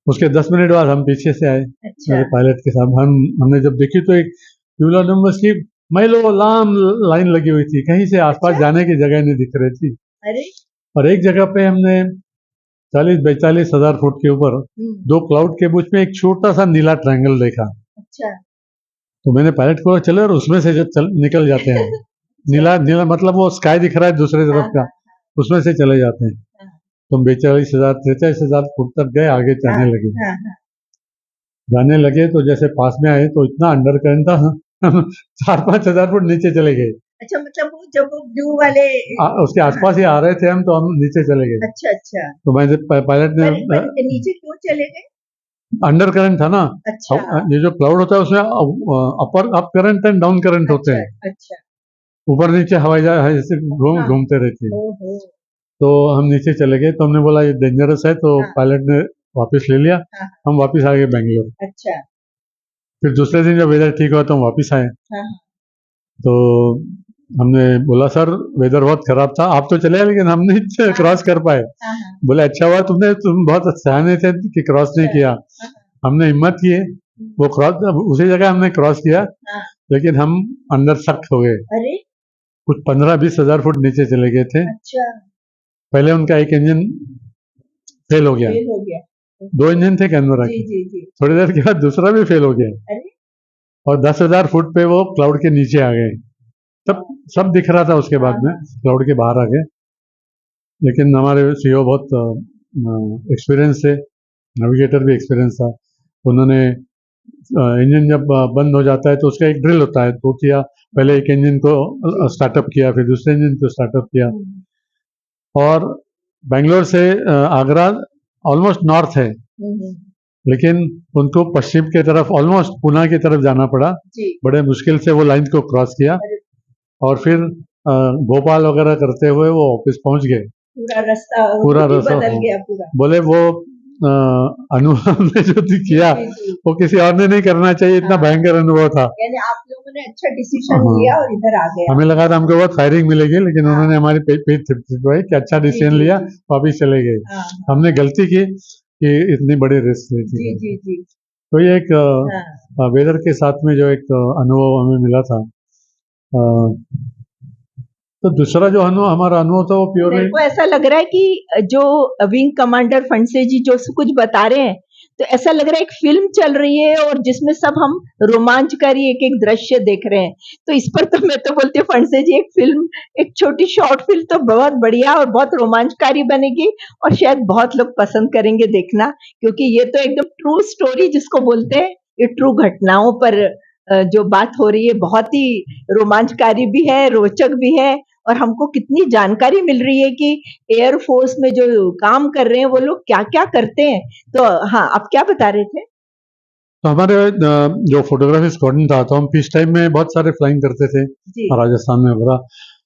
उसके 10 मिनट बाद हम पीछे से आए अच्छा। मेरे पायलट के साथ। हमने जब देखी तो एक क्यूमुलोनिम्बस की माइलो लाम लाइन लगी हुई थी, कहीं से आसपास जाने की जगह नहीं दिख रही थी। अरे। और एक जगह पे हमने 40-42 हजार फुट के ऊपर दो क्लाउड के बीच में एक छोटा सा नीला ट्रायंगल देखा। अच्छा। तो मैंने पायलट को चले और उसमें से निकल जाते हैं। नीला नीला मतलब वो स्काई दिख रहा है दूसरी तरफ का, उसमें से चले जाते हैं। तो 43,000 फुट तक गए, आगे जाने लगे। जाने लगे तो जैसे पास में आए तो इतना अंडर करंट था, 4-5 हजार फुट नीचे चले गए। अच्छा, मतलब वो जब वो ब्लू वाले उसके आसपास ही आ रहे थे हम, तो हम नीचे चले गए। अच्छा अच्छा। तो मैं पायलट ने नीचे क्यों चले गए? अंडर करंट था ना। अच्छा। ये जो क्लाउड होता है उसमें up current and down current होते हैं। अच्छा। ऊपर नीचे हवाई जहाज ऐसे घूमते रहती है। तो हम नीचे चले गए तो हमने बोला ये डेंजरस है, तो पायलट ने वापस ले लिया। हम वापस आ गए बेंगलोर। अच्छा। फिर दूसरे दिन जब वेदर ठीक हुआ तो हम वापस आए। तो हमने बोला सर वेदर बहुत खराब था, आप तो चले आए लेकिन हम नहीं क्रॉस कर पाए। बोले अच्छा हुआ तुम बहुत सयाने थे कि क्रॉस नहीं किया। हमने हिम्मत की, वो क्रॉस उसी जगह हमने क्रॉस किया, लेकिन हम अंदर सख्त हो गए। अरे। कुछ 15-20 हजार फुट नीचे चले गए थे। अच्छा। पहले उनका एक इंजन फेल हो गया। 2 इंजन थे कैनबरा के। थोड़ी देर के बाद दूसरा भी फेल हो गया। अरे। और 10,000 फुट पे वो क्लाउड के नीचे आ गए। तब सब दिख रहा था, उसके बाद में क्लाउड के बाहर आ गए। लेकिन हमारे सीईओ बहुत एक्सपीरियंस थे, नेविगेटर भी एक्सपीरियंस था। उन्होंने इंजन जब बंद हो जाता है तो उसका एक ड्रिल होता है, तो किया पहले एक इंजन को स्टार्टअप किया, फिर दूसरे इंजन को स्टार्टअप किया। और बेंगलोर से आगरा ऑलमोस्ट नॉर्थ है, लेकिन उनको पश्चिम के तरफ ऑलमोस्ट पुणे की तरफ जाना पड़ा। बड़े मुश्किल से वो लाइन को क्रॉस किया और फिर भोपाल वगैरह करते हुए वो ऑफिस पहुंच गए। पूरा रास्ता बदल गया पूरा। बोले वो अनुभव ने जो किया वो किसी और ने नहीं करना चाहिए, इतना भयंकर अनुभव था। यानी आप लोगों ने अच्छा डिसीजन लिया और इधर आ गए। हमें लगा था हमको बहुत फायरिंग मिलेगी, लेकिन उन्होंने हमारी पीठ थिपथिपाई कि अच्छा डिसीजन लिया, वापिस चले गए। हमने गलती की कि इतनी बड़ी रिस्क ली थी। तो ये एक वेदर के साथ में जो एक अनुभव हमें मिला था। तो दूसरा जो हमारा अनुभव था वो प्योर। मेरे को ऐसा लग रहा है कि जो विंग कमांडर फंसे जी जो कुछ बता रहे हैं तो ऐसा लग रहा है एक फिल्म चल रही है और जिसमें सब हम रोमांचकारी एक-एक दृश्य देख रहे हैं। तो इस पर तो मैं तो बोलती हूँ फणसे जी एक फ़िल्म, एक छोटी शॉर्ट फ़िल्म तो बहुत बढ़िया और बहुत रोमांचकारी बनेगी और शायद बहुत लोग पसंद करेंगे देखना, क्योंकि ये तो एकदम ट्रू स्टोरी जिसको बोलते हैं, ये ट्रू घटनाओं पर जो बात हो रही है बहुत ही रोमांचकारी भी है, रोचक भी है और हमको कितनी जानकारी मिल रही है कि एयर फ़ोर्स में जो काम कर रहे हैं वो लोग क्या-क्या करते हैं। तो हाँ, आप क्या बता रहे थे? तो हमारे जो फोटोग्राफी स्क्वाड्रन था तो हम पीस टाइम में बहुत सारे फ्लाइंग करते थे जी। राजस्थान में वगैरह।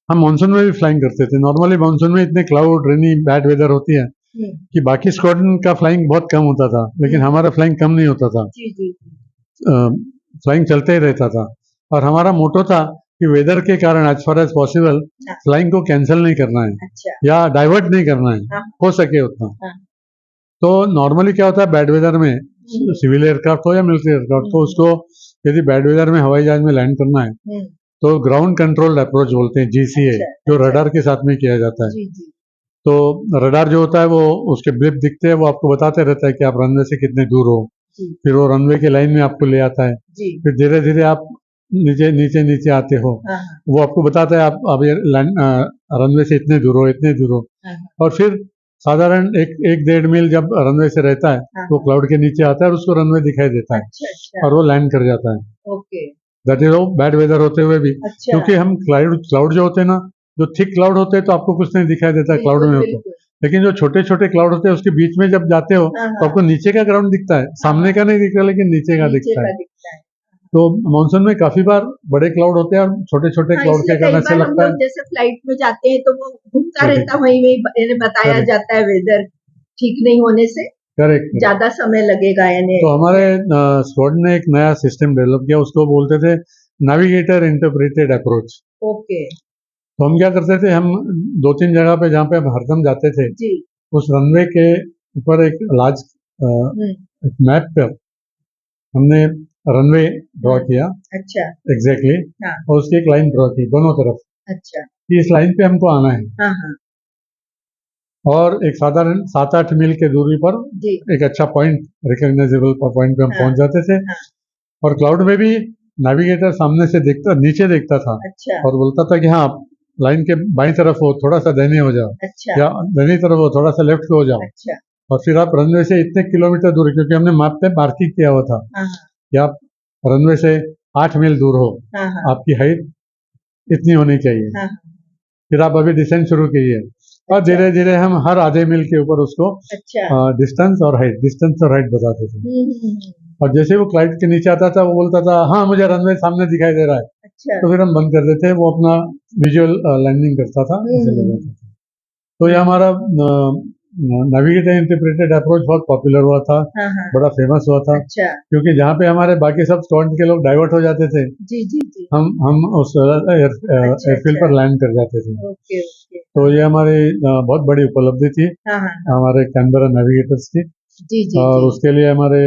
हम मानसून में भी फ्लाइंग करते थे। नॉर्मली मानसून में इतने क्लाउड रेनी बैड वेदर होती है हुँ। कि बाकी स्क्वाड्रन का फ्लाइंग बहुत कम होता था, लेकिन हमारा फ्लाइंग कम नहीं होता था। जी, जी। फ्लाइंग चलते ही रहता था और हमारा मोटो था कि वेदर के कारण एज फार एज पॉसिबल हाँ। फ्लाइंग को कैंसिल नहीं करना है अच्छा। या डाइवर्ट नहीं करना है, हाँ। हो सके उतना। हाँ। तो नॉर्मली क्या होता है बैड वेदर में सिविल एयरक्राफ्ट हो या मिलिट्री एयरक्राफ्ट तो उसको यदि बैड वेदर में हवाई जहाज में लैंड करना है हुँ। तो ग्राउंड कंट्रोल्ड अप्रोच बोलते हैं GCA, अच्छा, जो अच्छा। रडार के साथ में किया जाता है। जी, जी। तो रडार जो होता है वो उसके ब्लिप दिखते हैं, वो आपको बताते रहता है कि आप रनवे से कितने दूर हो। जी। फिर वो रनवे के लाइन में आपको ले आता है। जी। फिर धीरे धीरे आप नीचे नीचे नीचे आते हो। हाँ, हाँ। वो आपको बताता है आप अब ये रनवे से इतने दूर हो, इतने दूर हो। हाँ, हाँ। और फिर साधारण एक 1.5 मील जब रनवे से रहता है हाँ, तो हाँ। क्लाउड के नीचे आता है और उसको रनवे दिखाई देता है अच्छा, अच्छा। और वो लैंड कर जाता है। Okay. That is bad weather होते हुए भी, अच्छा। क्योंकि हम क्लाउड जो होते हैं ना, जो थिक क्लाउड होते हैं तो आपको कुछ नहीं दिखाई देता है क्लाउड बिल्कुल, में हो तो, बिल्कुल। लेकिन जो छोटे छोटे क्लाउड होते हैं उसके बीच में जब जाते हो हाँ, तो आपको हाँ। नीचे का ग्राउंड दिखता है, सामने का नहीं दिखता लेकिन नीचे का नीचे दिखता का है। दिखता है। तो मानसून में काफी बार बड़े क्लाउड होते हैं और छोटे छोटे हाँ, क्लाउड इसलिए के कई कारण ऐसा बार हम लगता है। लोग जैसे फ्लाइट में जाते हैं तो वो घूमता करेक्ट, रहता वहीं-वहीं यानी बताया करेक्ट, जाता है वेदर ठीक नहीं होने से करेक्ट, करेक्ट। ज़्यादा समय लगेगा यानी तो हमारे स्क्वाड ने एक नया सिस्टम डेवलप किया, उसको बोलते थे नेविगेटर इंटरप्रेटेड अप्रोच। ओके। तो हम क्या करते थे, हम 2-3 जगह पे जहाँ पे हम हरदम जाते थे जी। उस रनवे के ऊपर एक लार्ज हुँ। मैप पे हमने रनवे ड्रॉ किया अच्छा। एग्जैक्टली, हाँ। और उसकी एक लाइन ड्रॉ की दोनों तरफ अच्छा। कि इस लाइन पे हमको आना है। हाँ, हाँ। और एक साधारण 7-8 मील के दूरी पर जी। एक अच्छा पॉइंट, रिकॉग्नाइजेबल पॉइंट पे हम हाँ। पहुंच जाते थे। हाँ। और क्लाउड में भी नेविगेटर सामने से देखता, नीचे देखता था अच्छा। और बोलता था कि हाँ लाइन के बाईं तरफ हो, थोड़ा सा दाहिने हो जाओ, अच्छा। या दाहिनी तरफ हो, थोड़ा सा लेफ्ट को हो जाओ। अच्छा। और फिर आप रनवे से इतने किलोमीटर दूर, क्योंकि हमने मैप पे मार्किंग किया हुआ था हाँ, हाँ। कि आप रनवे से 8 मील दूर हो, हाँ, हाँ। आपकी हाइट इतनी होनी चाहिए। हाँ, फिर आप अभी डिसेंट शुरू कीजिए और अच्छा। धीरे धीरे हम हर आधे मील के ऊपर उसको अच्छा। डिस्टेंस और हाइट बताते थे। हुँ, हुँ, हुँ। और जैसे वो क्लाइंट के नीचे आता था वो बोलता था हाँ मुझे रनवे सामने दिखाई दे रहा है, अच्छा। तो फिर हम बंद कर देते, वो अपना विजुअल लैंडिंग करता था, ऐसे ले जाता था। तो ये हमारा नेविगेटर इंटरप्रेटेड अप्रोच बहुत पॉपुलर हुआ था, हाँ, हाँ। बड़ा फेमस हुआ था, अच्छा। क्योंकि जहाँ पे हमारे बाकी सब स्क्वाड के लोग डाइवर्ट हो जाते थे जी, जी, जी। हम उस अच्छा, एयरफील्ड अच्छा। पर लैंड कर जाते थे। Okay, okay. तो ये हमारी बहुत बड़ी उपलब्धि थी हाँ, हाँ, हाँ। हमारे कैनबरा नेविगेटर्स की। जी, जी, और जी। उसके लिए हमारे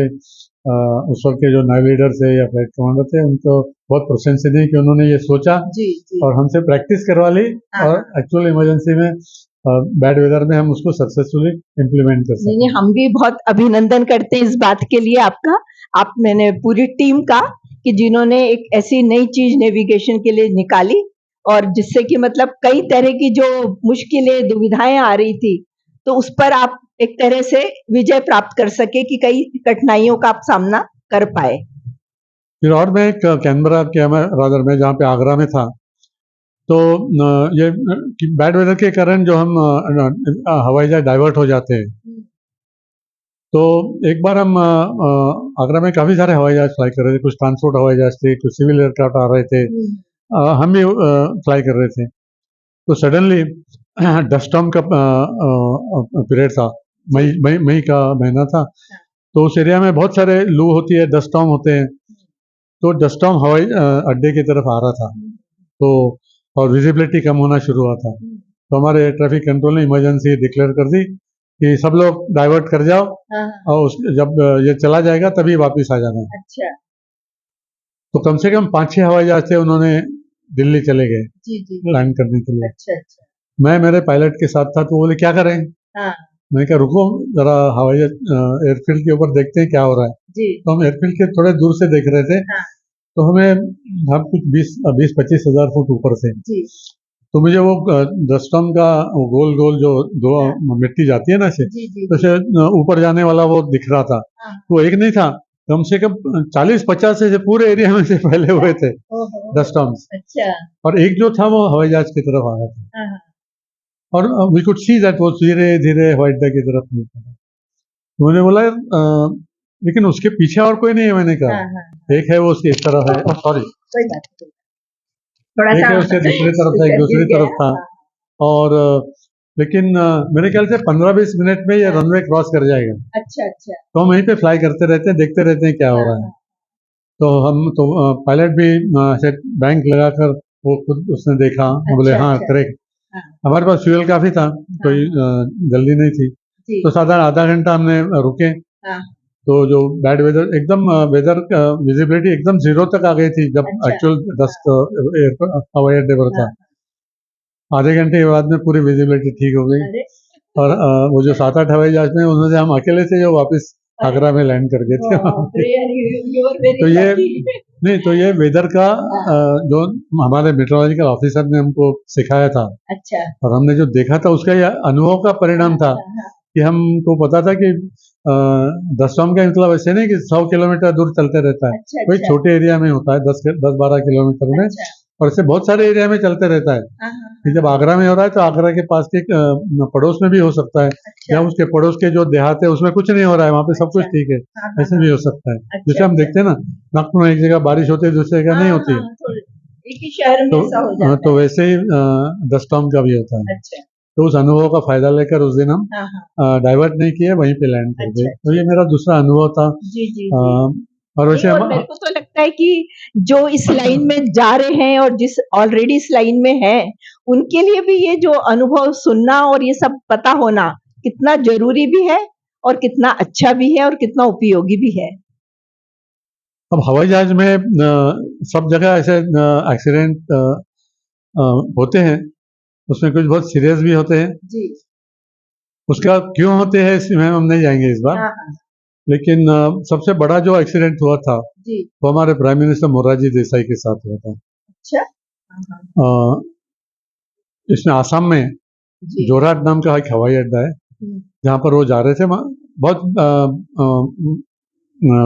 उस वक्त के जो नाइव लीडर थे या फ्लाइट कमांडर थे उनको बहुत प्रशंसा दी कि उन्होंने ये सोचा जी, जी। और हमसे प्रैक्टिस करवा ली, हाँ, और हाँ। एक्चुअल इमरजेंसी में बैड वेदर में हम उसको सक्सेसफुली इम्प्लीमेंट कर नहीं, सके। नहीं, हम भी बहुत अभिनंदन करते हैं इस बात के लिए आपका, आप मैंने पूरी टीम का कि जिन्होंने एक ऐसी नई चीज़ नेविगेशन के लिए निकाली और जिससे कि मतलब कई तरह की जो मुश्किलें, दुविधाएँ आ रही थी, तो उस पर आप एक तरह से विजय प्राप्त कर सके कि कई कठिनाइयों का आप सामना कर पाए। फिर और मैं एक कैनबरा के रादर में जहाँ पे आगरा में था, तो ये बैड वेदर के कारण जो हम हवाई जहाज डाइवर्ट हो जाते हैं, तो एक बार हम आगरा में काफ़ी सारे हवाई जहाज फ्लाई कर रहे थे, कुछ ट्रांसपोर्ट हवाई जहाज थे, कुछ सिविल एयरक्राफ्ट आ रहे थे, हम भी फ्लाई कर रहे थे। तो सडनली डस्ट स्टॉर्म का पीरियड था, मई का महीना था, तो उस एरिया में बहुत सारे लू होती है, डस्ट स्टॉर्म होते हैं। तो डस्ट स्टॉर्म हवाई अड्डे की तरफ आ रहा था, तो और विजिबिलिटी कम होना शुरू हुआ था। तो हमारे ट्रैफिक कंट्रोल ने इमरजेंसी डिक्लेयर कर दी कि सब लोग डाइवर्ट कर जाओ, और जब ये चला जाएगा तभी वापस आ जाना। अच्छा। तो कम से कम 5-6 हवाई जहाज थे, उन्होंने दिल्ली चले गए जी, जी। लैंड करने के लिए। अच्छा, अच्छा। मैं मेरे पायलट के साथ था, तो बोले क्या करें, हाँ। मैंने कहा रुको जरा हवाई एयरफील्ड के ऊपर देखते हैं क्या हो रहा है। जी तो हम एयरफील्ड के थोड़े दूर से देख रहे थे। हाँ तो हम कुछ 20-25 हजार फुट ऊपर से। जी तो मुझे वो दस्टम का वो गोल गोल जो दो मिट्टी जाती है ना से, जी जी तो जी ऊपर जाने वाला वो दिख रहा था। हाँ वो एक नहीं था, कम से कम 40-50 से पूरे एरिया में से फैले हुए थे ओहो डस्टॉर्म्स। अच्छा और एक जो था वो हवाई जहाज की तरफ आ रहा था, हाँ हाँ और वी कुड सी दैट वो धीरे धीरे हवाई अड्डा की तरफ मूव कर रहा था। तो मैंने बोला लेकिन उसके पीछे और कोई नहीं है। मैंने हाँ कहा हाँ एक है वो उसकी इस तरफ है, सॉरी, कोई बात नहीं थोड़ा एक सा है उसके दूसरी तरफ था, एक स्पीकर गिर दूसरी गया तरफ था। हाँ और लेकिन मेरे ख्याल से 15-20 मिनट में ये हाँ रनवे क्रॉस कर जाएगा। अच्छा अच्छा तो हम वहीं पे फ्लाई करते रहते हैं, देखते रहते हैं क्या हो हाँ रहा है। हाँ तो हम तो पायलट भी ऐसे बैंक लगाकर वो खुद उसने देखा, हम बोले अच्छा हाँ अच्छा करेक्ट। हाँ हमारे पास फ्यूल काफी था, कोई हाँ जल्दी नहीं थी। जी तो साधारण आधा घंटा हमने रुके। हाँ तो जो बैड वेदर एकदम वेदर विजिबिलिटी एकदम जीरो तक आ गई थी जब अच्छा एक्चुअल डस्ट हवाई अड्डे पर था। हाँ आधे घंटे के बाद में पूरी विजिबिलिटी ठीक हो गई। अरे और वो जो 7-8 हवाई जहाज में उनमें से हम अकेले थे जो वापस अरे आगरा में लैंड कर गए थे वहाँ बाप पे। रे यू आर वेरी तो ये लकी नहीं, तो ये वेदर का हाँ जो हमारे मेट्रोलॉजिकल ऑफिसर ने हमको सिखाया था अच्छा और हमने जो देखा था उसका ये अनुभव का परिणाम था हाँ हाँ कि हमको पता था कि दसम का मतलब ऐसे नहीं कि 100 किलोमीटर दूर चलते रहता है, अच्छा कोई अच्छा छोटे एरिया में होता है 10-12 किलोमीटर में, अच्छा और ऐसे बहुत सारे एरिया में चलते रहता है। हाँ हाँ कि जब आगरा में हो रहा है तो आगरा के पास के पड़ोस में भी हो सकता है, अच्छा या उसके पड़ोस के जो देहात है उसमें कुछ नहीं हो रहा है, वहाँ पे सब कुछ अच्छा ठीक है, हाँ हाँ ऐसे हाँ भी हो सकता है। अच्छा जैसे हम अच्छा देखते हैं ना नागपुर में एक जगह बारिश होती है दूसरी जगह हाँ नहीं होती है। हाँ थोड़ी एक ही शहर में तो ऐसा हो जाता तो है वैसे ही दस्टॉम का भी होता है। अच्छा तो उस अनुभव का फायदा लेकर उस दिन हम हाँ हाँ डाइवर्ट नहीं किए, वहीं पे लैंड कर अच्छा गए। तो अच्छा ये मेरा दूसरा अनुभव था। जी जी अ, जी और नहीं वैसे और हम मेरे को तो लगता है कि जो इस लाइन में जा रहे हैं और जिस ऑलरेडी इस लाइन में है उनके लिए भी ये जो अनुभव सुनना और ये सब पता होना कितना जरूरी भी है और कितना अच्छा भी है और कितना उपयोगी भी है अब हवाई जहाज में सब जगह ऐसे एक्सीडेंट होते हैं, उसमें कुछ बहुत सीरियस भी होते हैं। जी उसका क्यों होते हैं इसमें हम नहीं जाएंगे इस बार। हाँ हाँ लेकिन सबसे बड़ा जो एक्सीडेंट हुआ था जी वो हमारे प्राइम मिनिस्टर मोरारजी देसाई के साथ हुआ था। अच्छा हाँ हाँ अ, इसमें आसाम में जी जोरहाट नाम का एक हवाई अड्डा है, हम्म, जहाँ पर वो जा रहे थे। वहाँ बहुत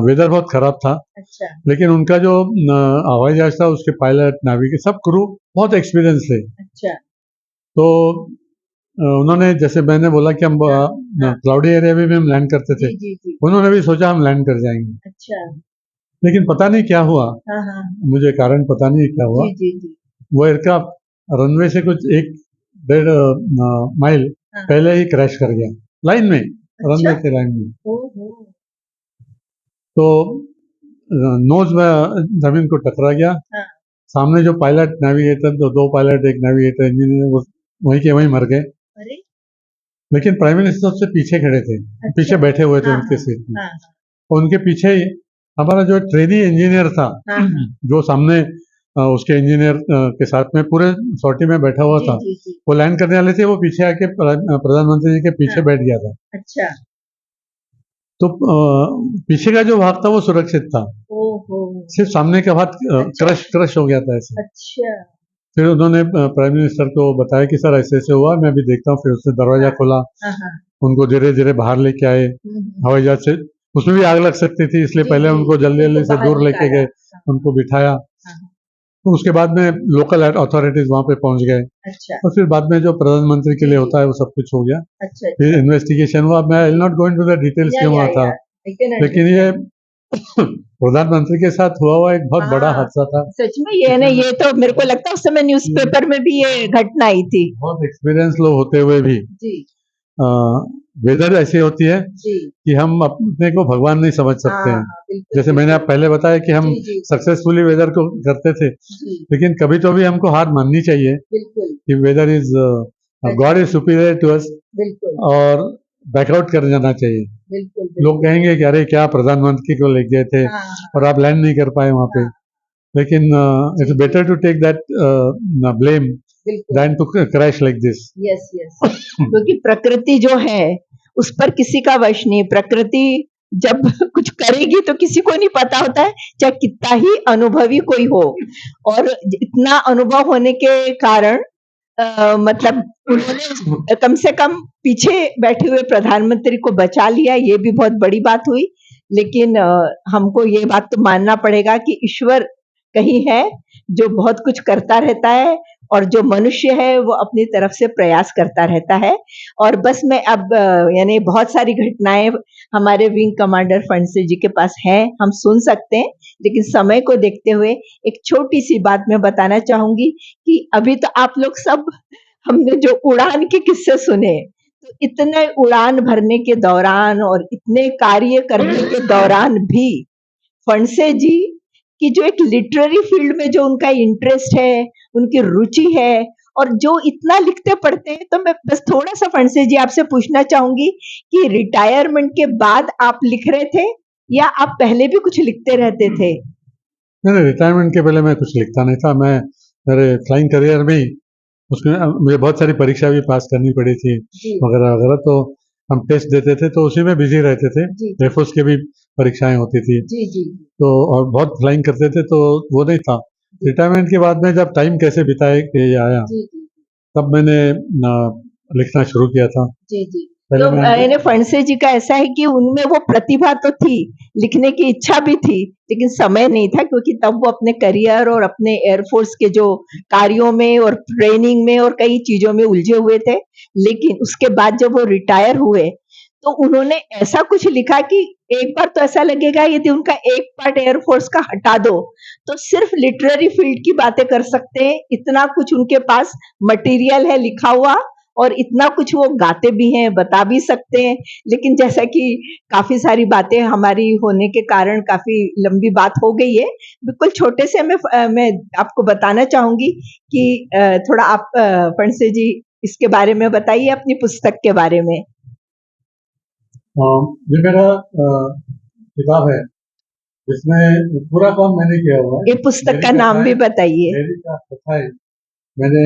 वेदर बहुत खराब था, अच्छा लेकिन उनका जो हवाई जहाज था उसके पायलट नाविक सब क्रू बहुत एक्सपीरियंस थे। अच्छा तो उन्होंने, जैसे मैंने बोला कि हम हाँ हाँ क्लाउडी एरिया में भी हम लैंड करते थे, जी जी जी उन्होंने भी सोचा हम लैंड कर जाएंगे। अच्छा लेकिन पता नहीं क्या हुआ, हाँ हाँ मुझे कारण पता नहीं क्या हुआ। जी जी जी वो एयरक्राफ्ट रनवे से कुछ 1-1.5 माइल हाँ पहले ही क्रैश कर गया, लाइन में, अच्छा रनवे के लाइन में। ओहो तो नोज में जमीन को टकरा गया। हाँ सामने जो पायलट नेविगेटर, जो 2 पायलट एक नेविगेटर इंजीनियर, वो वहीं के वहीं मर गए। अरे लेकिन प्राइम मिनिस्टर सबसे पीछे खड़े थे, पीछे अच्छा बैठे हुए थे हाँ उनके हाँ सीट में। हाँ और उनके पीछे ही हमारा जो ट्रेनी इंजीनियर था, हाँ हाँ जो सामने उसके इंजीनियर के साथ में पूरे सॉर्टी में बैठा हुआ जी था, जी जी वो लैंड करने वाले थे, वो पीछे आके प्रधानमंत्री जी के पीछे हाँ बैठ गया था। अच्छा तो पीछे का जो भाग था वो सुरक्षित था, ओहो सिर्फ सामने का भाग अच्छा क्रश हो गया था ऐसे। अच्छा फिर उन्होंने प्राइम मिनिस्टर को बताया कि सर ऐसे ऐसे हुआ, मैं भी देखता हूँ। फिर उसने दरवाजा हाँ खोला, हाँ हाँ उनको धीरे धीरे बाहर लेके आए हवाई जहाज से। उसमें भी आग लग सकती थी, इसलिए जी पहले जी उनको जल्दी उनको जल्दी से बाहर दूर लेके निकाला गए, हाँ उनको बिठाया। हाँ तो उसके बाद में लोकल अथॉरिटीज वहां पे पहुंच गए, अच्छा और फिर बाद में जो प्रधानमंत्री के जी लिए जी होता है वो सब कुछ हो गया। अच्छा फिर अच्छा इन्वेस्टिगेशन हुआ। मैं आई जी not go into the details क्यों हुआ था, या आई कैन लेकिन ये अंडरस्टैंड प्रधानमंत्री के साथ हुआ एक बहुत बड़ा हाँ हादसा था। सच में ये ना ये तो मेरे को लगता है उस समय न्यूज़पेपर में भी ये घटना आई थी बहुत एक्सपीरियंस लोग होते हुए भी जी वेदर ऐसी होती है जी कि हम अपने को भगवान नहीं समझ हाँ सकते हैं। हाँ बिल्कुल जैसे मैंने आप बिल्कुल पहले बताया कि हम जी जी सक्सेसफुली वेदर को करते थे, जी लेकिन कभी तो भी हमको हार माननी चाहिए बिल्कुल कि वेदर इज सच गॉड में इज सुपीरियर टू अस, बिल्कुल और बैकआउट कर जाना चाहिए। बिल्कुल लोग बिल्कुल कहेंगे कि अरे क्या प्रधानमंत्री को ले गए थे हाँ और हाँ आप लैंड नहीं कर पाए वहां पे। हाँ लेकिन जी इट्स जी better to take that blame बिल्कुल then to crash like this. Yes yes क्योंकि प्रकृति जो है उस पर किसी का वश नहीं। प्रकृति जब कुछ करेगी तो किसी को नहीं पता होता है, चाहे कितना ही अनुभवी कोई हो। और इतना अनुभव होने के कारण मतलब उन्होंने कम से कम पीछे बैठे हुए प्रधानमंत्री को बचा लिया, ये भी बहुत बड़ी बात हुई। लेकिन हमको ये बात तो मानना पड़ेगा कि ईश्वर कहीं है जो बहुत कुछ करता रहता है, और जो मनुष्य है वो अपनी तरफ से प्रयास करता रहता है। और बस मैं अब यानी बहुत सारी घटनाएं हमारे विंग कमांडर फणसे जी के पास हैं, हम सुन सकते हैं, लेकिन समय को देखते हुए एक छोटी सी बात मैं बताना चाहूंगी कि अभी तो आप लोग सब हमने जो उड़ान के किस्से सुने, तो इतने उड़ान भरने के दौरान और इतने कार्य करने के दौरान भी फणसे जी की जो एक लिटरेरी फील्ड में जो उनका इंटरेस्ट है, उनकी रुचि है, और जो इतना लिखते पढ़ते हैं, तो मैं बस थोड़ा सा फणसे जी आपसे पूछना चाहूंगी कि रिटायरमेंट के बाद आप लिख रहे थे या आप पहले भी कुछ लिखते रहते थे? नहीं, रिटायरमेंट के पहले मैं कुछ लिखता नहीं था। मैं मेरे फ्लाइंग करियर में ही उसमें मुझे बहुत सारी परीक्षा भी पास करनी पड़ी थी वगैरह वगैरह, तो हम टेस्ट देते थे, तो उसी में बिजी रहते थे। एयरफोर्स की भी परीक्षाएं होती थी, तो और बहुत फ्लाइंग करते थे, तो वो नहीं था। रिटायरमेंट के बाद में जब टाइम कैसे बिताए के आया, तब मैंने लिखना शुरू किया था। तो यानी फणसे जी का ऐसा है कि उनमें वो प्रतिभा तो थी, लिखने की इच्छा भी थी, लेकिन समय नहीं था, क्योंकि तब वो अपने करियर और अपने एयरफोर्स के जो कार्यों में और ट्रेनिंग में और कई चीजों में उलझे हुए थे। लेकिन उसके बाद जब वो रिटायर हुए, तो उन्होंने ऐसा कुछ लिखा कि एक बार तो ऐसा लगेगा यदि उनका एक पार्ट एयरफोर्स का हटा दो, तो सिर्फ लिटरेरी फील्ड की बातें कर सकते हैं। इतना कुछ उनके पास मटेरियल है लिखा हुआ, और इतना कुछ वो गाते भी हैं, बता भी सकते हैं। लेकिन जैसा कि काफी सारी बातें हमारी होने के कारण काफी लंबी बात हो गई है, बिल्कुल छोटे से मैं आपको बताना चाहूंगी कि थोड़ा आप फणसे जी इसके बारे में बताइए, अपनी पुस्तक के बारे में। ये मेरा किताब है जिसमें पूरा काम मैंने किया हुआ है। ये पुस्तक का नाम भी बताइए। मैंने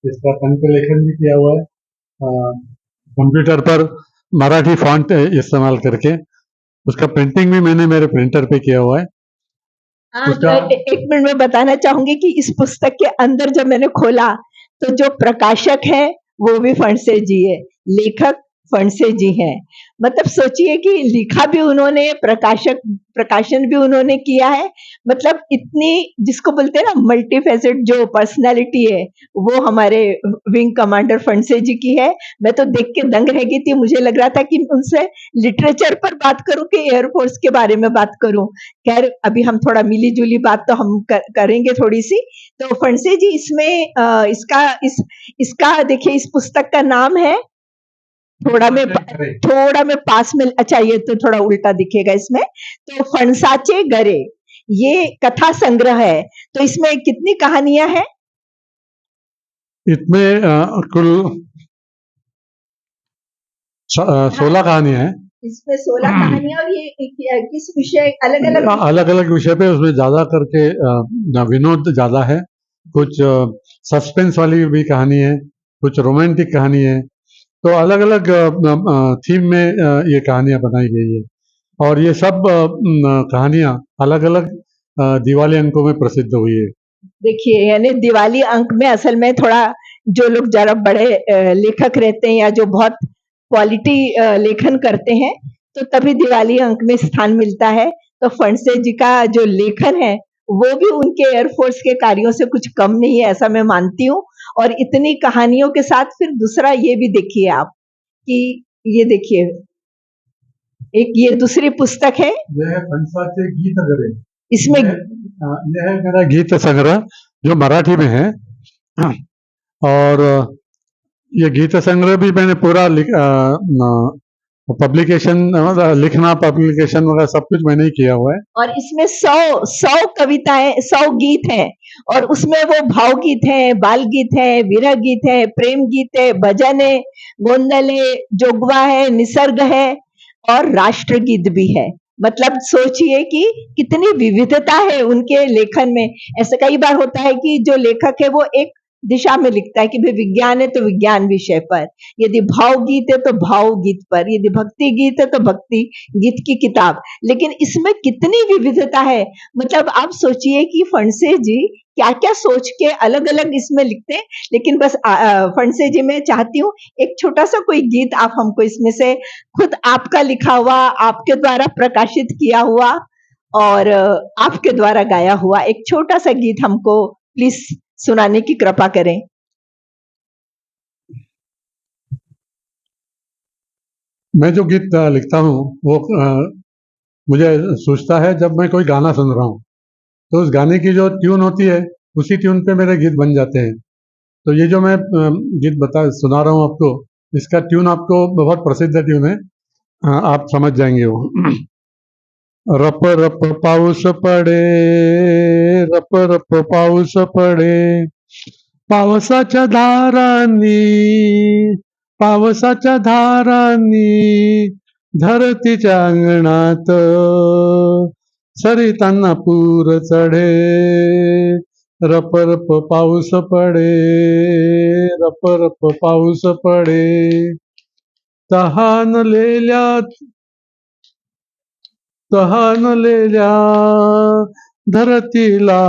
इसका कंठलेखन भी किया हुआ है, कंप्यूटर पर मराठी फॉन्ट इस्तेमाल करके। उसका प्रिंटिंग भी मैंने मेरे प्रिंटर पे किया हुआ है। एक मिनट में बताना चाहूंगी कि इस पुस्तक के अंदर जब मैंने खोला, तो जो प्रकाशक है वो भी फणसे जी है, लेखक फणसे जी हैं। मतलब सोचिए कि लिखा भी उन्होंने, प्रकाशन भी उन्होंने किया है। मतलब इतनी, जिसको बोलते हैं ना मल्टीफेसेट जो पर्सनालिटी है, वो हमारे विंग कमांडर फणसे जी की है। मैं तो देख के दंग रह गई थी, मुझे लग रहा था कि उनसे लिटरेचर पर बात करूं कि एयरफोर्स के बारे में बात करूं। खैर, अभी हम थोड़ा मिली जुली बात तो हम करेंगे थोड़ी सी। तो फणसे जी इसमें इसका देखिए, इस पुस्तक का नाम है, थोड़ा में पास में, अच्छा ये तो थोड़ा उल्टा दिखेगा इसमें, तो फणसाचे गरे, ये कथा संग्रह है। तो इसमें कितनी कहानियां हैं? इसमें कुल 16 कहानियां हैं। इसमें 16 कहानियां, और ये किस विषय, अलग अलग विषय पे, उसमें ज्यादा करके विनोद ज्यादा है, कुछ सस्पेंस वाली भी कहानी है, कुछ रोमांटिक कहानी है। तो अलग अलग थीम में ये कहानियां बनाई गई है, और ये सब कहानियां अलग अलग दिवाली अंकों में प्रसिद्ध हुई है। देखिए, यानी दिवाली अंक में असल में थोड़ा, जो लोग जरा बड़े लेखक रहते हैं या जो बहुत क्वालिटी लेखन करते हैं, तो तभी दिवाली अंक में स्थान मिलता है। तो फणसे जी का जो लेखन है, वो भी उनके एयरफोर्स के कार्यों से कुछ कम नहीं है, ऐसा मैं मानती हूँ। और इतनी कहानियों के साथ फिर दूसरा ये भी देखिए आप कि ये देखिए, एक ये दूसरी पुस्तक है, यह है फणसाचे गीत गरे। इसमें यह है मेरा गीत संग्रह जो मराठी में है, और ये गीत संग्रह भी मैंने पूरा पब्लिकेशन, लिखना, पब्लिकेशन वगैरह सब कुछ मैंने ही किया हुआ है। और इसमें 100 कविताएं, 100 गीत हैं, और उसमें वो भाव गीत है, बाल गीत है, विरह गीत है, प्रेम गीत है, भजन है, गोंदले, जोगवा है, निसर्ग है, और राष्ट्रगीत भी है। मतलब सोचिए कि कितनी विविधता है उनके लेखन में। ऐसा कई बार होता है कि जो लेखक है वो एक दिशा में लिखता है कि भाई विज्ञान है तो विज्ञान विषय पर, यदि भावगीत है तो भावगीत पर, यदि भक्ति गीत है तो भक्ति गीत की किताब। लेकिन इसमें कितनी विविधता है, मतलब आप सोचिए कि फणसे जी क्या-क्या सोच के अलग-अलग इसमें लिखते हैं। लेकिन बस फणसे जी मैं चाहती हूँ एक छोटा-सा कोई गीत आप हमको इसमें से खुद आपका लिखा हुआ, आपके द्वारा प्रकाशित किया हुआ और आपके द्वारा गाया हुआ एक छोटा-सा गीत हमको प्लीज़ सुनाने की कृपा करें। मैं जो गीत लिखता हूँ वो मुझे सूझता है जब मैं कोई गाना सुन रहा हूँ, तो उस गाने की जो ट्यून होती है उसी ट्यून पे मेरे गीत बन जाते हैं। तो ये जो मैं गीत सुना रहा हूँ आपको, इसका ट्यून आपको बहुत प्रसिद्ध ट्यून है, आप समझ जाएंगे वो। रप रप पाऊस पडे, रप रप पाऊस पडे, पावसाच्या धारांनी, पावसाच्या धारांनी धरतीच्या अंगणात सरितांना पूर चढे, रप रप पाऊस पडे, रप रप पाऊस पडे, तहानलेल्या तहानलेल्या धरतीला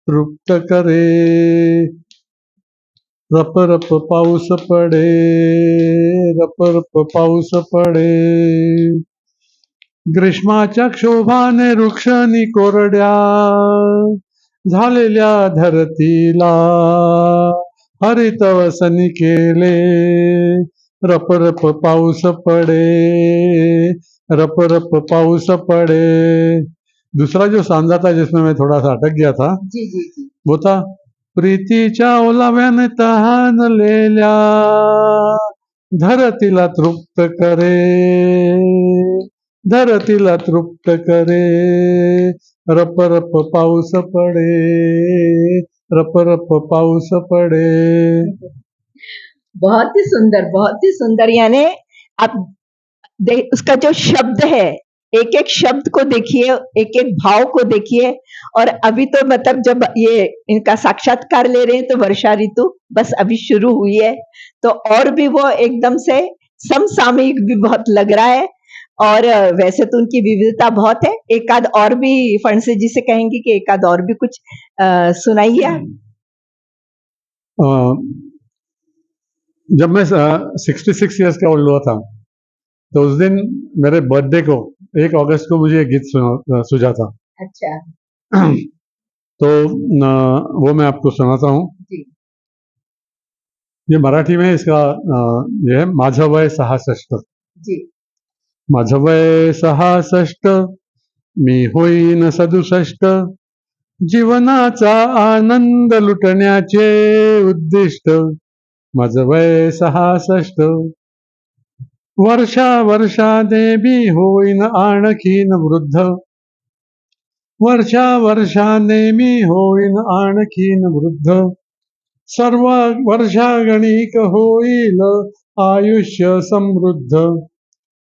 तृप्त करे, रप रप पाऊस पडे, रप रप पाऊस पडे, ग्रीष्माच्या क्षोभाने वृक्षांनी कोरड्या झालेल्या धरतीला हरितवसनी केले, रप रप पाऊस पडे, रप रप पाऊस पडे। दूसरा जो सांजा था जिसमें मैं थोड़ा सा अटक गया था, जी जी जी, वो था प्रीतीच्या ओलाव्याने तहानलेल्या धरतीला तृप्त करे, धरतीला तृप्त करे, रप रप पाऊस पडे, रप रप पाऊस पडे। बहुत ही सुंदर। यानी आप उसका जो शब्द है, एक एक शब्द को देखिए, एक एक भाव को देखिए। और अभी तो मतलब जब ये इनका साक्षात्कार ले रहे हैं तो वर्षा ऋतु बस अभी शुरू हुई है, तो और भी वो एकदम से समसामयिक भी बहुत लग रहा है। और वैसे तो उनकी विविधता बहुत है। एक आध और भी फणसे जी से कहेंगे कि एक आध और भी कुछ सुनाइए आप। जब मैं 66 ईयर्स का ओल्ड हुआ था, तो उस दिन मेरे बर्थडे को 1 अगस्त को मुझे एक गीत सूझा था। अच्छा। तो वो मैं आपको सुनाता हूँ। जी। ये मराठी में इसका ये है, माझं वय 66। जी। माझं वय 66, मी होईन 67, जीवनाचा आनंद लुटण्याचे उद्दिष्ट, माझं वय 66, वर्षा वर्षाने मी होईन आणखीन वृद्ध, वर्षा वर्षाने मी होईन आणखीन वृद्ध, सर्व वर्षागणिक होईल आयुष्य समृद्ध,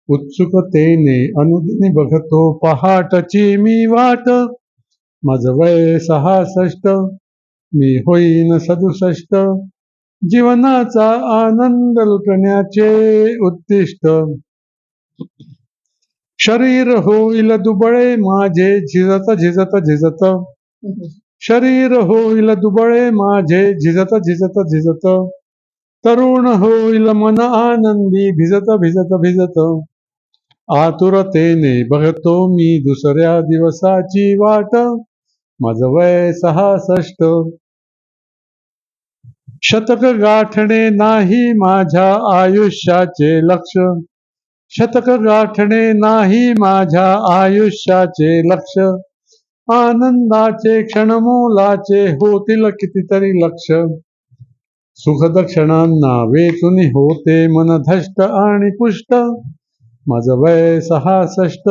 उत्सुकतेने अनुदिनी बघतो पहाटची मी वाट, माझं वय 66, मी होईन 67, जीवनाचा आनंद लुटण्याचे उद्दिष्ट, शरीर होईल दुबळे माझे झिजत झिजत झिजत, शरीर होईल दुबळे माझे झिजत झिजत झिजत, तरुण होईल मन आनंदी भिजत भिजत भिजत, आतुरतेने बघतो मी दुसऱ्या दिवसाची वाट, माझं वय 66, शतक गाठणे नाही माझ्या आयुष्याचे लक्ष, शतक गाठणे नाही माझ्या आयुष्याचे लक्ष, आनंदाचे क्षण मोलाचे होतील कितीतरी लक्ष, सुखद क्षणांना वेचून होते मन धष्ट आणि पुष्ट, माझं वय 66,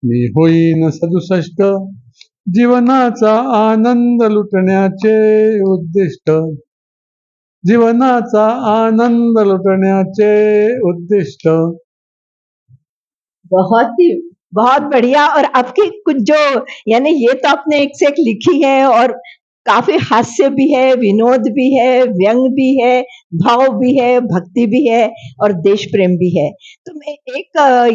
मी होईन 67, जीवनाचा आनंद लुटण्याचे उद्दिष्ट, जीवनाचा आनंद लुटण्याचे उद्दिष्ट। बहुत बढ़िया। और आपकी कुछ जो, यानी ये तो आपने एक से एक लिखी है और काफी हास्य भी है, विनोद भी है, व्यंग भी है, भाव भी है, भक्ति भी है और देश प्रेम भी है। तो मैं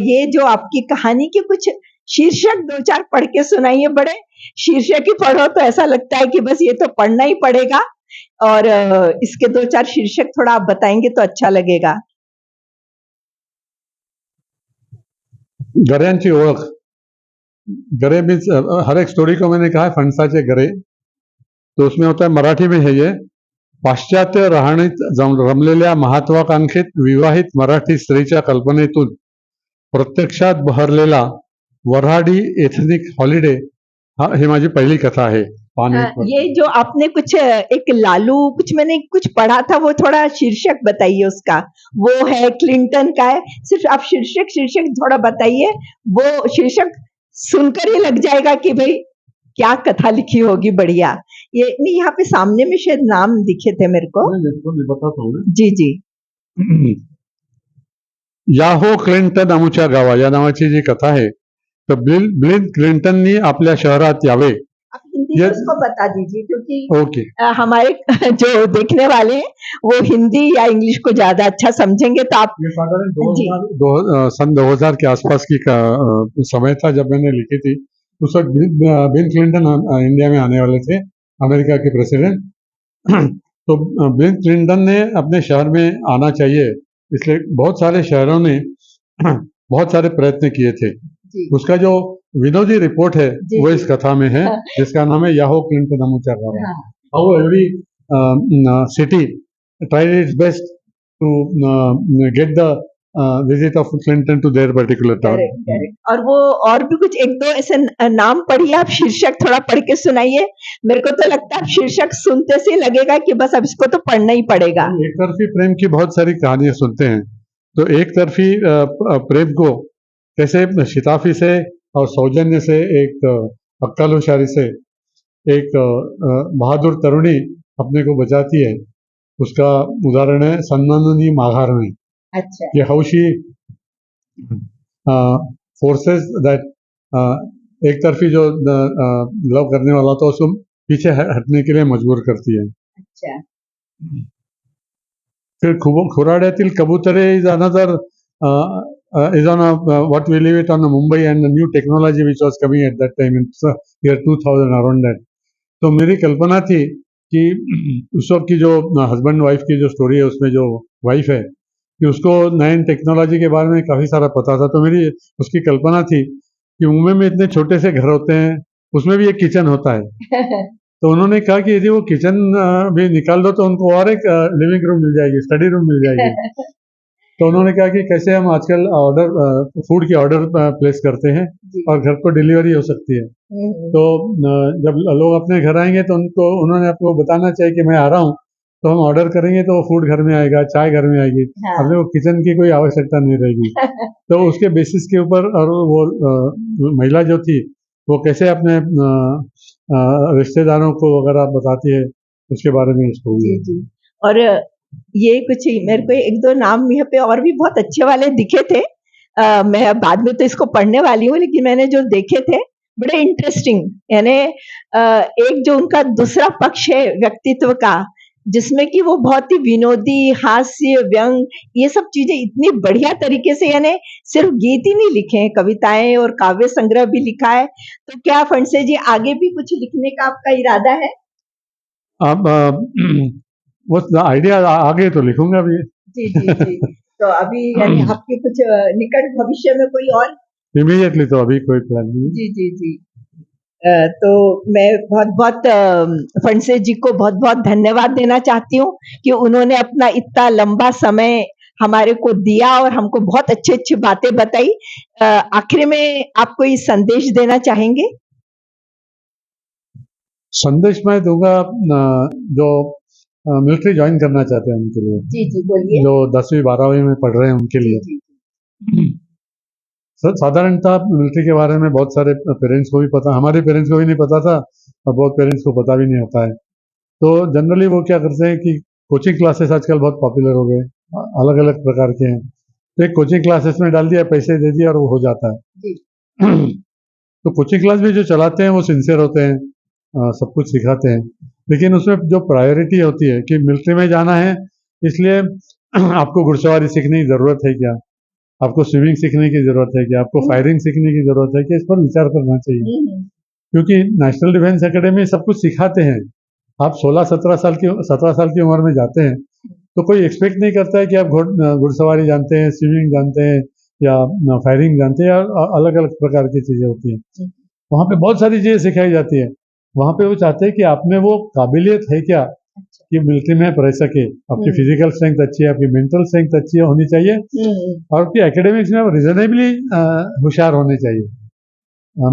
ये जो आपकी कहानी के कुछ शीर्षक 2-4 पढ़ के सुनाइए। बड़े शीर्षक ही पढ़ो तो ऐसा लगता है कि बस ये तो पढ़ना ही पड़ेगा, और इसके 2-4 शीर्षक थोड़ा आप बताएंगे तो अच्छा लगेगा। गऱ्यांची ओळख. गरे मीन्स हर एक स्टोरी को मैंने कहा है फणसाचे गरे, तो उसमें होता है, मराठी में है ये, पाश्चात्य राहणीत रमलेल्या महत्वाकांक्षित विवाहित मराठी स्त्रीच्या कल्पनेतून प्रत्यक्षात बहरलेला वऱ्हाडी एथनिक हॉलिडे ही माझी पहिली कथा आहे. ये जो आपने कुछ एक लालू कुछ मैंने कुछ पढ़ा था, वो थोड़ा शीर्षक बताइए उसका। वो है क्लिंटन का है, सिर्फ आप शीर्षक थोड़ा बताइए। वो शीर्षक सुनकर ही लग जाएगा कि भाई क्या कथा लिखी होगी बढ़िया। ये नहीं, यहाँ पे सामने में शायद नाम दिखे थे मेरे को। मैं बताता हूँ. जी जी। याहो क्लिंटन अमुच्या गावा या नावाची जी कथा आहे, तर बिल क्लिंटननी आपल्या शहरात यावे. आप हिंदी में उसको बता दीजिए, क्योंकि ओके. हमारे जो देखने वाले हैं वो हिंदी या इंग्लिश को ज्यादा अच्छा समझेंगे, तो आप ये साधारण सन 2000 के आसपास की समय था जब मैंने लिखी थी. उस वक्त बिल क्लिंटन इंडिया में आने वाले थे, अमेरिका के प्रेसिडेंट. तो बिल क्लिंटन ने अपने शहर में आना चाहिए, इसलिए बहुत सारे शहरों ने बहुत सारे प्रयत्न किए थे. उसका जो विनोदी रिपोर्ट है वो इस कथा में है, जिसका नाम है याहो क्लिंटन अमुचा गावा. How every city tried its best to get the visit of Clinton to their particular town. और वो और भी कुछ 1-2 ऐसे नाम पढ़िए आप, शीर्षक थोड़ा पढ़ के सुनाइए। मेरे को तो लगता है शीर्षक सुनते से लगेगा कि बस अब इसको तो पढ़ना ही पड़ेगा। एक तरफी प्रेम की बहुत सारी कहानियां सुनते हैं, तो एक तरफी प्रेम को कैसे शिताफी से और सौजन्य से, एक अक्कल होशियारी से एक बहादुर तरुणी अपने को बचाती है, उसका उदाहरण है सन्माननी माघारणी. अच्छा। कि हाउ शी फोर्सेस दैट एक तरफी जो लव करने वाला था उसको पीछे हटने के लिए मजबूर करती है. अच्छा. फिर खुराड्यातील कबुतरे is another is on what we leave it on Mumbai and the new technology which was coming at that time in year 2000 around that. तो मेरी कल्पना थी कि उस वक्त की जो हस्बैंड वाइफ की जो स्टोरी है, उसमें जो वाइफ है कि उसको नए टेक्नोलॉजी के बारे में काफ़ी सारा पता था, तो मेरी उसकी कल्पना थी कि मुंबई में इतने छोटे से घर होते हैं, उसमें भी एक किचन होता है. तो उन्होंने कहा कि यदि वो किचन भी निकाल दो तो उनको और एक लिविंग रूम मिल जाएगी, स्टडी रूम मिल जाएगी. तो उन्होंने कहा कि कैसे हम आजकल फूड की ऑर्डर प्लेस करते हैं और घर को डिलीवरी हो सकती है. तो जब लोग अपने घर आएंगे तो उन्होंने आपको बताना चाहिए कि मैं आ रहा हूँ, तो हम ऑर्डर करेंगे तो फूड घर में आएगा, चाय घर में आएगी. अपने को किचन की कोई आवश्यकता नहीं रहेगी. तो उसके बेसिस के ऊपर, और वो महिला जो थी वो कैसे अपने रिश्तेदारों को अगर आप बताती है, उसके बारे में स्टोरी है. और ये कुछ मेरे को 1-2 नाम यहाँ पे और भी बहुत अच्छे वाले दिखे थे। मैं बाद में तो इसको पढ़ने वाली हूँ, लेकिन मैंने जो देखे थे बड़े इंटरेस्टिंग, यानी एक जो उनका दूसरा पक्ष है व्यक्तित्व का, जिसमें कि वो बहुत ही विनोदी, हास्य, व्यंग, ये सब चीजें इतनी बढ़िया तरीके से, यानी सिर्फ गीत ही नहीं लिखे हैं, कविताएं और काव्य संग्रह भी लिखा है। तो क्या फणसे जी आगे भी कुछ लिखने का आपका इरादा है? अब वो आइडिया आगे तो लिखूंगा भी. जी जी जी. तो अभी यानी आपके कुछ निकट भविष्य में कोई और? इमीडिएटली तो अभी कोई प्लान नहीं. जी जी जी. तो मैं बहुत बहुत फणसे जी को बहुत बहुत धन्यवाद देना चाहती हूँ कि उन्होंने अपना इतना लंबा समय हमारे को दिया और हमको बहुत अच्छी अच्छी बातें बताई. आखिर में आप कोई संदेश देना चाहेंगे? संदेश मैं दूंगा जो मिलिट्री ज्वाइन करना चाहते हैं उनके लिए. जी जी बोलिए. जो 10वीं 12वीं में पढ़ रहे हैं उनके लिए. साधारणतः मिलिट्री के बारे में बहुत सारे पेरेंट्स को भी पता, हमारे पेरेंट्स को भी नहीं पता था और बहुत पेरेंट्स को पता भी नहीं होता है. तो जनरली वो क्या करते हैं कि कोचिंग क्लासेस आजकल बहुत पॉपुलर हो गए, अलग अलग प्रकार के हैं. तो एक कोचिंग क्लासेस में डाल दिया, पैसे दे दिया और वो हो जाता है. तो कोचिंग क्लास भी जो चलाते हैं वो सिंसियर होते हैं, सब कुछ सिखाते हैं. लेकिन उसमें जो प्रायोरिटी होती है कि मिलिट्री में जाना है, इसलिए आपको घुड़सवारी सीखने की ज़रूरत है क्या, आपको स्विमिंग सीखने की ज़रूरत है क्या, आपको फायरिंग सीखने की ज़रूरत है क्या, इस पर विचार करना चाहिए। क्योंकि नेशनल डिफेंस एकेडमी सब कुछ सिखाते हैं। आप 17 साल की उम्र में जाते हैं तो कोई एक्सपेक्ट नहीं करता है कि आप घुड़सवारी जानते हैं, स्विमिंग जानते हैं या फायरिंग जानते हैं, या अलग अलग प्रकार की चीज़ें होती हैं। वहाँ पे बहुत सारी चीज़ें सिखाई जाती है। वहाँ पे वो चाहते हैं कि आप में वो काबिलियत है क्या कि मिलिट्री में आप रह सके, आपकी फिजिकल स्ट्रेंथ अच्छी है, आपकी मेंटल स्ट्रेंथ अच्छी होनी चाहिए, और आपकी एकेडमिक्स में आप रिजनेबली होशियार होने चाहिए।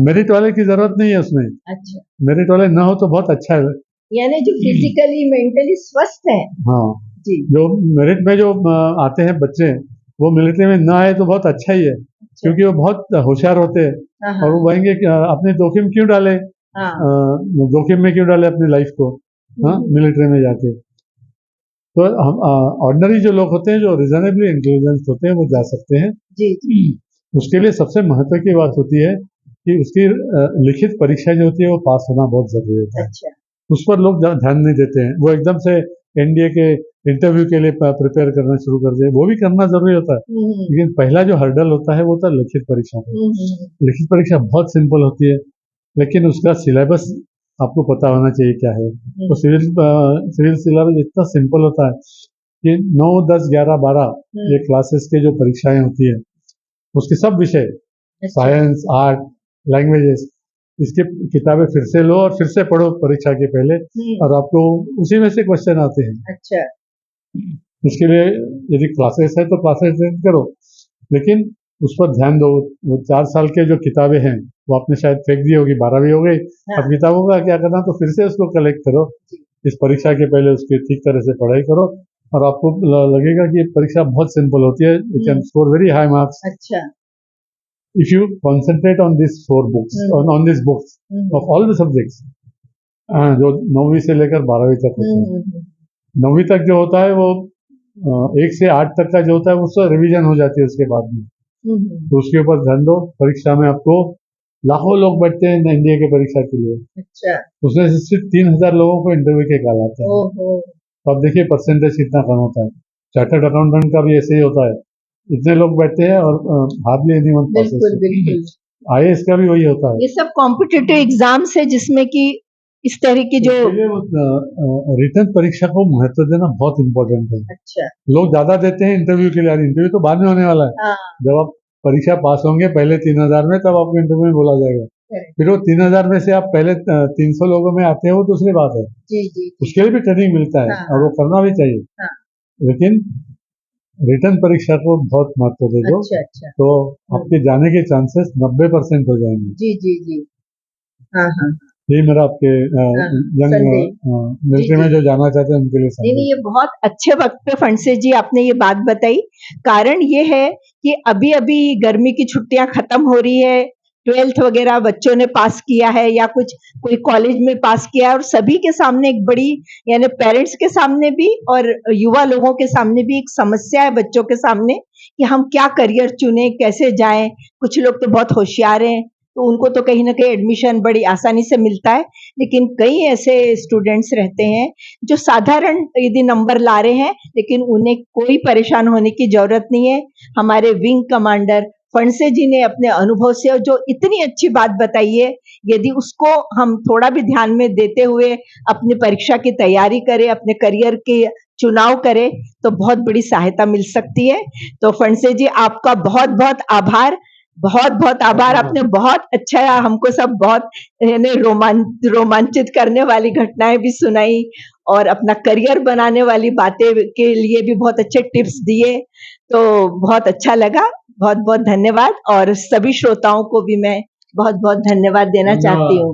मेरिट वाले की जरूरत नहीं है उसमें। अच्छा, मेरिट वाले ना हो तो बहुत अच्छा है। यानी जो फिजिकली मेंटली स्वस्थ है। हाँ जी। जो मेरिट में जो आते हैं बच्चे, वो मिलिट्री में ना आए तो बहुत अच्छा ही है। अच्छा। क्योंकि वो बहुत होशियार होते हैं। हाँ, और वो कहेंगे कि अपने जोखिम क्यों डाले, हाँ। जोखिम में क्यों डाले अपनी लाइफ को, हाँ, मिलिट्री में जाके। तो हम ऑर्डिनरी जो लोग होते हैं, जो रिजनेबली इंटेलिजेंस होते हैं, वो जा सकते हैं। जी, जी। उसके लिए सबसे महत्व की बात होती है कि उसकी लिखित परीक्षा जो होती है वो पास होना बहुत जरूरी होता है। अच्छा। उस पर लोग ध्यान नहीं देते हैं। वो एकदम से एनडीए के इंटरव्यू के लिए प्रिपेयर करना शुरू कर दे, वो भी करना जरूरी होता है, लेकिन पहला जो हर्डल होता है वो होता है लिखित परीक्षा। लिखित परीक्षा बहुत सिंपल होती है, लेकिन उसका सिलेबस आपको पता होना चाहिए क्या है। तो सिविल सिलेबस इतना सिंपल होता है कि 9, 10, 11, 12 ये क्लासेस के जो परीक्षाएं होती है, उसके सब विषय, साइंस, आर्ट, लैंग्वेजेस, इसकी किताबें फिर से लो और फिर से पढ़ो परीक्षा के पहले, और आपको उसी में से क्वेश्चन आते हैं। अच्छा। इसके लिए यदि क्लासेस है तो क्लासेस अटेंड करो, लेकिन उस पर ध्यान दो। वो 4 साल के जो किताबें हैं वो आपने शायद फेंक दी होगी, 12वीं हो गई। हाँ। अब किताबों का क्या करना, तो फिर से उसको कलेक्ट करो, इस परीक्षा के पहले उसकी ठीक तरह से पढ़ाई करो, और आपको लगेगा कि ये परीक्षा बहुत सिंपल होती है। You can score very high marks अच्छा। if you concentrate on these 4 books, on these books of all the subjects, जो 9वीं से लेकर 12वीं तक होते हैं। 9वीं तक जो होता है वो 1 से 8 तक का जो होता है उससे रिवीजन हो जाती है उसके बाद में, तो उसके ऊपर ध्यान दो। परीक्षा में आपको लाखों लोग बैठते हैं एनडीए के परीक्षा के लिए। अच्छा। उसमें से सिर्फ 3000 लोगों को इंटरव्यू के कॉल आते हैं। तो आप देखिए परसेंटेज कितना कम होता है। चार्टर्ड अकाउंटेंट का भी ऐसे ही होता है, इतने लोग बैठते हैं और हार्डली एनीवन पासेस। बिल्कुल, बिल्कुल। आईएएस का भी वही होता है। ये सब कॉम्पिटिटिव एग्जाम्स है जिसमें कि इस तरह की जो रिटर्न परीक्षा को महत्व देना बहुत इम्पोर्टेंट है। अच्छा। लोग ज्यादा देते हैं इंटरव्यू के लिए, इंटरव्यू तो बाद में होने वाला है। हाँ। जब आप परीक्षा पास होंगे पहले 3000 में, तब आपको इंटरव्यू में बोला जाएगा। फिर वो 3000 में से आप पहले 300 लोगों में आते हैं, वो दूसरी बात है। जी, जी, जी। उसके लिए भी ट्रेनिंग मिलता है। हाँ, और वो करना भी चाहिए। हाँ। लेकिन रिटर्न परीक्षा को बहुत महत्व दे दो। अच्छा, अच्छा। तो आपके जाने के चांसेस 90% हो जाएंगे। जी, जी, जी। हाँ, हाँ। यही मेरा आपके यंग मिलिट्री में जो जाना चाहते हैं उनके लिए नहीं, संदेश। ये बहुत अच्छे वक्त पे फणसे जी आपने ये बात बताई। कारण ये है कि अभी-अभी गर्मी की छुट्टियां खत्म हो रही है, 12th वगैरह बच्चों ने पास किया है या कुछ कोई कॉलेज में पास किया है, और सभी के सामने एक बड़ी, यानी पेरेंट्स के सामने भी और युवा लोगों के सामने भी एक समस्या है बच्चों के सामने कि हम क्या करियर चुने, कैसे जाएं। कुछ लोग तो बहुत होशियार हैं, तो उनको तो कहीं ना कहीं एडमिशन बड़ी आसानी से मिलता है, लेकिन कई ऐसे स्टूडेंट्स रहते हैं जो साधारण यदि नंबर ला रहे हैं, लेकिन उन्हें कोई परेशान होने की जरूरत नहीं है। हमारे विंग कमांडर फणसे जी ने अपने अनुभव से जो इतनी अच्छी बात बताई है, यदि उसको हम थोड़ा भी ध्यान में देते हुए अपनी परीक्षा की तैयारी करें, अपने करियर के चुनाव करें, तो बहुत बड़ी सहायता मिल सकती है। तो फणसे जी आपका बहुत बहुत आभार, बहुत बहुत आभार। आपने बहुत अच्छा, हमको सब बहुत रोमांचित करने वाली घटनाएं भी सुनाई, और अपना करियर बनाने वाली बातें के लिए भी बहुत अच्छे टिप्स दिए। तो बहुत अच्छा लगा, बहुत बहुत धन्यवाद। और सभी श्रोताओं को भी मैं बहुत बहुत धन्यवाद देना चाहती हूँ।